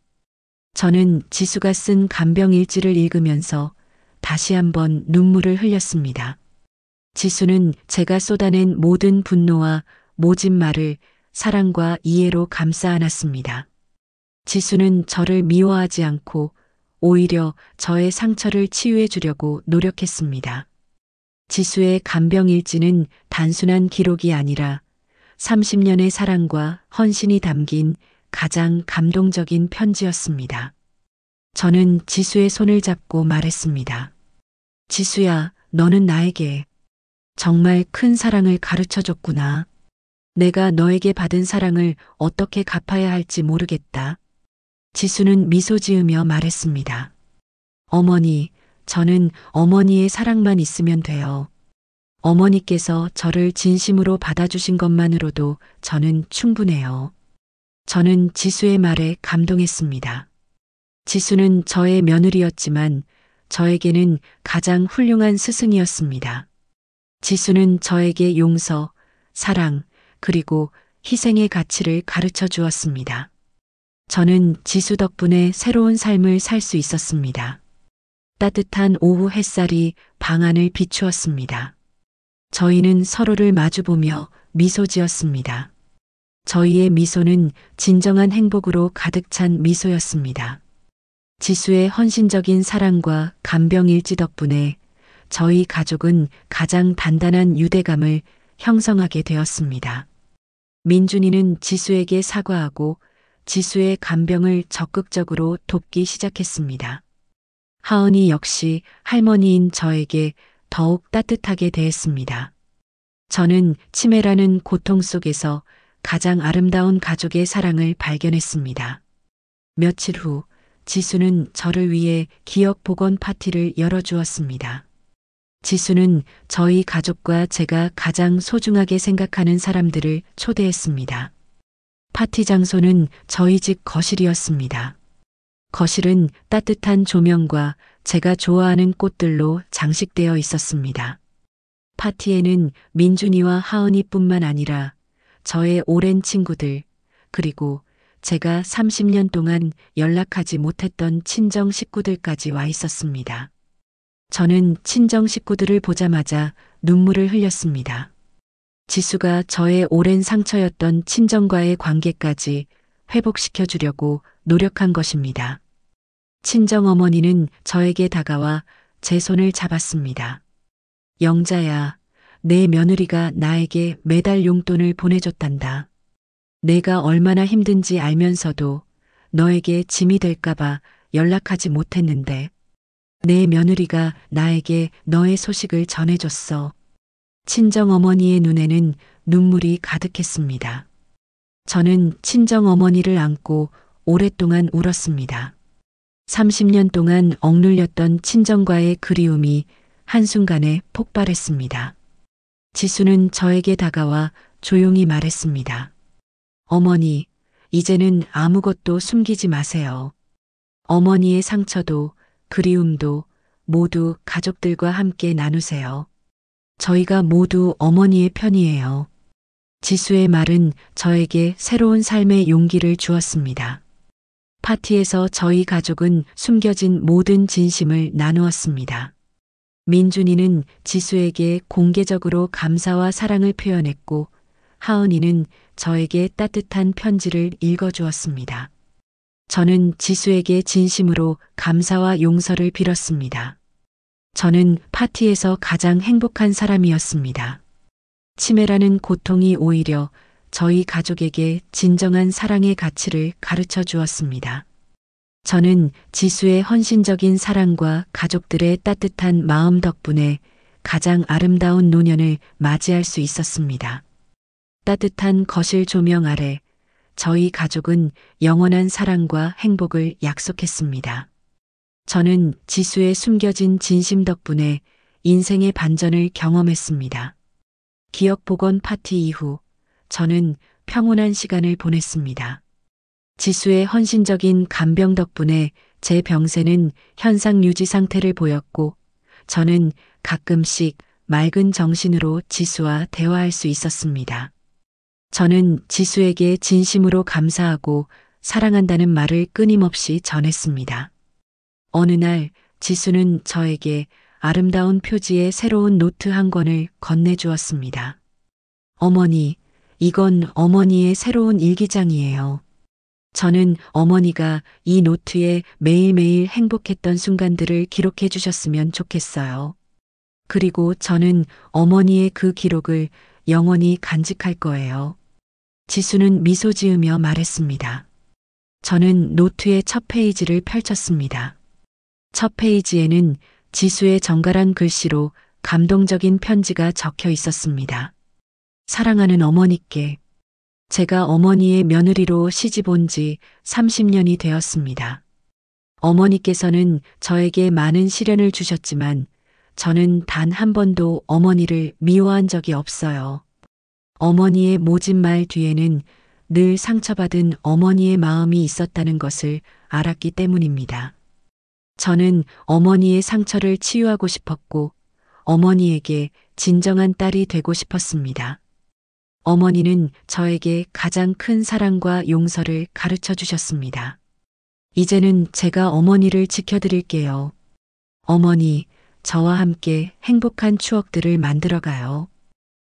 저는 지수가 쓴 간병일지를 읽으면서 다시 한번 눈물을 흘렸습니다. 지수는 제가 쏟아낸 모든 분노와 모진 말을 사랑과 이해로 감싸 안았습니다. 지수는 저를 미워하지 않고 오히려 저의 상처를 치유해 주려고 노력했습니다. 지수의 간병일지는 단순한 기록이 아니라 30년의 사랑과 헌신이 담긴 가장 감동적인 편지였습니다. 저는 지수의 손을 잡고 말했습니다. 지수야, 너는 나에게 정말 큰 사랑을 가르쳐 줬구나. 내가 너에게 받은 사랑을 어떻게 갚아야 할지 모르겠다. 지수는 미소 지으며 말했습니다. 어머니, 저는 어머니의 사랑만 있으면 돼요. 어머니께서 저를 진심으로 받아주신 것만으로도 저는 충분해요. 저는 지수의 말에 감동했습니다. 지수는 저의 며느리였지만 저에게는 가장 훌륭한 스승이었습니다. 지수는 저에게 용서, 사랑, 그리고 희생의 가치를 가르쳐 주었습니다. 저는 지수 덕분에 새로운 삶을 살 수 있었습니다. 따뜻한 오후 햇살이 방 안을 비추었습니다. 저희는 서로를 마주보며 미소 지었습니다. 저희의 미소는 진정한 행복으로 가득 찬 미소였습니다. 지수의 헌신적인 사랑과 간병일지 덕분에 저희 가족은 가장 단단한 유대감을 형성하게 되었습니다. 민준이는 지수에게 사과하고 지수의 간병을 적극적으로 돕기 시작했습니다. 하은이 역시 할머니인 저에게 더욱 따뜻하게 대했습니다. 저는 치매라는 고통 속에서 가장 아름다운 가족의 사랑을 발견했습니다. 며칠 후 지수는 저를 위해 기억 복원 파티를 열어주었습니다. 지수는 저희 가족과 제가 가장 소중하게 생각하는 사람들을 초대했습니다. 파티 장소는 저희 집 거실이었습니다. 거실은 따뜻한 조명과 제가 좋아하는 꽃들로 장식되어 있었습니다. 파티에는 민준이와 하은이뿐만 아니라 저의 오랜 친구들, 그리고 제가 30년 동안 연락하지 못했던 친정 식구들까지 와 있었습니다. 저는 친정 식구들을 보자마자 눈물을 흘렸습니다. 지수가 저의 오랜 상처였던 친정과의 관계까지 회복시켜 주려고 노력한 것입니다. 친정 어머니는 저에게 다가와 제 손을 잡았습니다. 영자야, 내 며느리가 나에게 매달 용돈을 보내줬단다. 내가 얼마나 힘든지 알면서도 너에게 짐이 될까봐 연락하지 못했는데 내 며느리가 나에게 너의 소식을 전해줬어. 친정어머니의 눈에는 눈물이 가득했습니다. 저는 친정어머니를 안고 오랫동안 울었습니다. 30년 동안 억눌렸던 친정과의 그리움이 한순간에 폭발했습니다. 지수는 저에게 다가와 조용히 말했습니다. 어머니, 이제는 아무것도 숨기지 마세요. 어머니의 상처도 그리움도 모두 가족들과 함께 나누세요. 저희가 모두 어머니의 편이에요. 지수의 말은 저에게 새로운 삶의 용기를 주었습니다. 파티에서 저희 가족은 숨겨진 모든 진심을 나누었습니다. 민준이는 지수에게 공개적으로 감사와 사랑을 표현했고 하은이는 저에게 따뜻한 편지를 읽어주었습니다. 저는 지수에게 진심으로 감사와 용서를 빌었습니다. 저는 파티에서 가장 행복한 사람이었습니다. 치매라는 고통이 오히려 저희 가족에게 진정한 사랑의 가치를 가르쳐 주었습니다. 저는 지수의 헌신적인 사랑과 가족들의 따뜻한 마음 덕분에 가장 아름다운 노년을 맞이할 수 있었습니다. 따뜻한 거실 조명 아래 저희 가족은 영원한 사랑과 행복을 약속했습니다. 저는 지수의 숨겨진 진심 덕분에 인생의 반전을 경험했습니다. 기억 복원 파티 이후 저는 평온한 시간을 보냈습니다. 지수의 헌신적인 간병 덕분에 제 병세는 현상 유지 상태를 보였고 저는 가끔씩 맑은 정신으로 지수와 대화할 수 있었습니다. 저는 지수에게 진심으로 감사하고 사랑한다는 말을 끊임없이 전했습니다. 어느 날 지수는 저에게 아름다운 표지의 새로운 노트 한 권을 건네주었습니다. 어머니, 이건 어머니의 새로운 일기장이에요. 저는 어머니가 이 노트에 매일매일 행복했던 순간들을 기록해 주셨으면 좋겠어요. 그리고 저는 어머니의 그 기록을 영원히 간직할 거예요. 지수는 미소 지으며 말했습니다. 저는 노트의 첫 페이지를 펼쳤습니다. 첫 페이지에는 지수의 정갈한 글씨로 감동적인 편지가 적혀 있었습니다. 사랑하는 어머니께, 제가 어머니의 며느리로 시집 온 지 30년이 되었습니다. 어머니께서는 저에게 많은 시련을 주셨지만 저는 단 한 번도 어머니를 미워한 적이 없어요. 어머니의 모진 말 뒤에는 늘 상처받은 어머니의 마음이 있었다는 것을 알았기 때문입니다. 저는 어머니의 상처를 치유하고 싶었고 어머니에게 진정한 딸이 되고 싶었습니다. 어머니는 저에게 가장 큰 사랑과 용서를 가르쳐 주셨습니다. 이제는 제가 어머니를 지켜드릴게요. 어머니, 저와 함께 행복한 추억들을 만들어가요.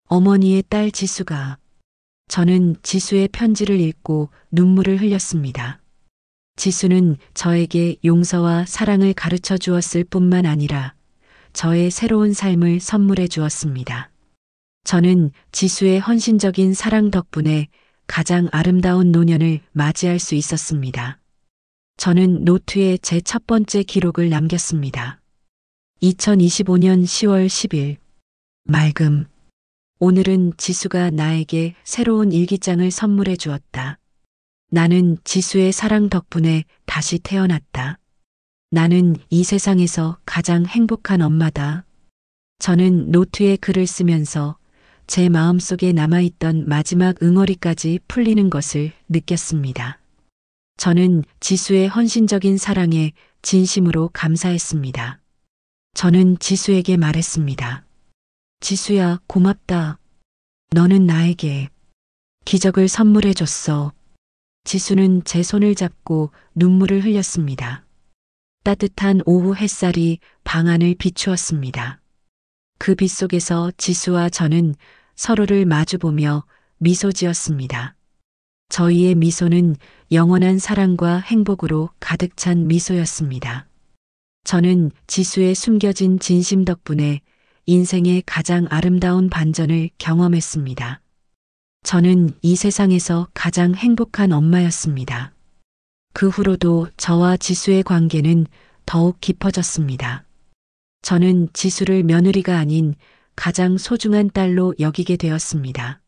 어머니의 딸 지수가. 저는 지수의 편지를 읽고 눈물을 흘렸습니다. 지수는 저에게 용서와 사랑을 가르쳐 주었을 뿐만 아니라 저의 새로운 삶을 선물해 주었습니다. 저는 지수의 헌신적인 사랑 덕분에 가장 아름다운 노년을 맞이할 수 있었습니다. 저는 노트에 제 첫 번째 기록을 남겼습니다. 2025년 10월 10일. 맑음. 오늘은 지수가 나에게 새로운 일기장을 선물해 주었다. 나는 지수의 사랑 덕분에 다시 태어났다. 나는 이 세상에서 가장 행복한 엄마다. 저는 노트에 글을 쓰면서 제 마음속에 남아있던 마지막 응어리까지 풀리는 것을 느꼈습니다. 저는 지수의 헌신적인 사랑에 진심으로 감사했습니다. 저는 지수에게 말했습니다. 지수야, 고맙다. 너는 나에게 기적을 선물해 줬어. 지수는 제 손을 잡고 눈물을 흘렸습니다. 따뜻한 오후 햇살이 방 안을 비추었습니다. 그 빛 속에서 지수와 저는 서로를 마주보며 미소 지었습니다. 저희의 미소는 영원한 사랑과 행복으로 가득 찬 미소였습니다. 저는 지수의 숨겨진 진심 덕분에 인생의 가장 아름다운 반전을 경험했습니다. 저는 이 세상에서 가장 행복한 엄마였습니다. 그 후로도 저와 지수의 관계는 더욱 깊어졌습니다. 저는 지수를 며느리가 아닌 가장 소중한 딸로 여기게 되었습니다.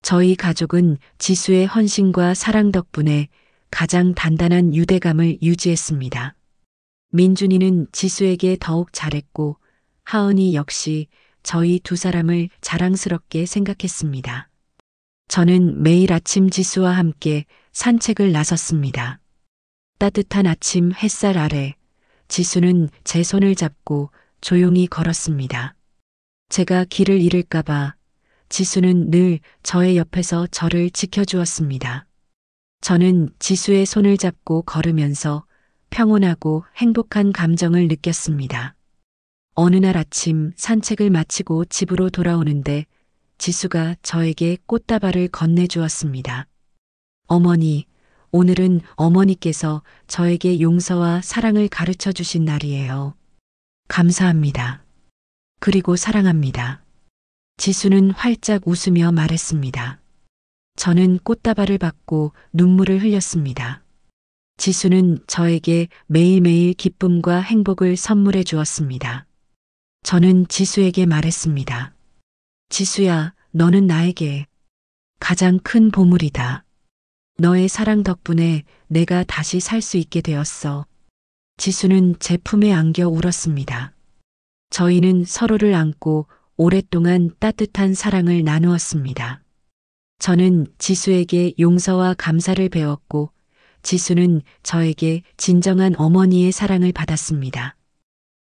저희 가족은 지수의 헌신과 사랑 덕분에 가장 단단한 유대감을 유지했습니다. 민준이는 지수에게 더욱 잘했고 하은이 역시 저희 두 사람을 자랑스럽게 생각했습니다. 저는 매일 아침 지수와 함께 산책을 나섰습니다. 따뜻한 아침 햇살 아래 지수는 제 손을 잡고 조용히 걸었습니다. 제가 길을 잃을까봐 지수는 늘 저의 옆에서 저를 지켜주었습니다. 저는 지수의 손을 잡고 걸으면서 평온하고 행복한 감정을 느꼈습니다. 어느 날 아침 산책을 마치고 집으로 돌아오는데 지수가 저에게 꽃다발을 건네주었습니다. 어머니, 오늘은 어머니께서 저에게 용서와 사랑을 가르쳐 주신 날이에요. 감사합니다. 그리고 사랑합니다. 지수는 활짝 웃으며 말했습니다. 저는 꽃다발을 받고 눈물을 흘렸습니다. 지수는 저에게 매일매일 기쁨과 행복을 선물해 주었습니다. 저는 지수에게 말했습니다. 지수야, 너는 나에게 가장 큰 보물이다. 너의 사랑 덕분에 내가 다시 살 수 있게 되었어. 지수는 제 품에 안겨 울었습니다. 저희는 서로를 안고 오랫동안 따뜻한 사랑을 나누었습니다. 저는 지수에게 용서와 감사를 배웠고 지수는 저에게 진정한 어머니의 사랑을 받았습니다.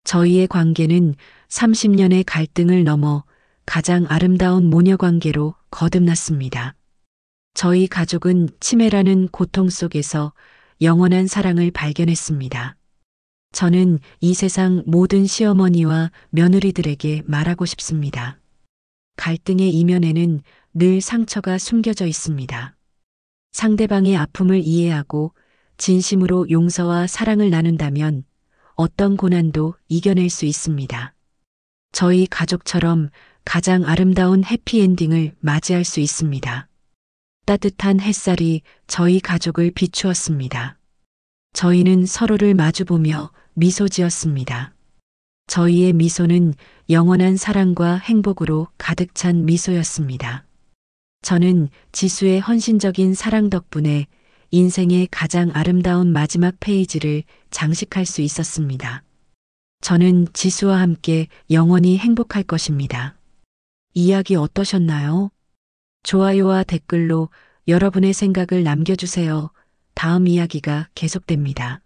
저희의 관계는 30년의 갈등을 넘어 가장 아름다운 모녀 관계로 거듭났습니다. 저희 가족은 치매라는 고통 속에서 영원한 사랑을 발견했습니다. 저는 이 세상 모든 시어머니와 며느리들에게 말하고 싶습니다. 갈등의 이면에는 늘 상처가 숨겨져 있습니다. 상대방의 아픔을 이해하고 진심으로 용서와 사랑을 나눈다면 어떤 고난도 이겨낼 수 있습니다. 저희 가족처럼 가장 아름다운 해피엔딩을 맞이할 수 있습니다. 따뜻한 햇살이 저희 가족을 비추었습니다. 저희는 서로를 마주보며 미소 지었습니다. 저희의 미소는 영원한 사랑과 행복으로 가득 찬 미소였습니다. 저는 지수의 헌신적인 사랑 덕분에 인생의 가장 아름다운 마지막 페이지를 장식할 수 있었습니다. 저는 지수와 함께 영원히 행복할 것입니다. 이야기 어떠셨나요? 좋아요와 댓글로 여러분의 생각을 남겨주세요. 다음 이야기가 계속됩니다.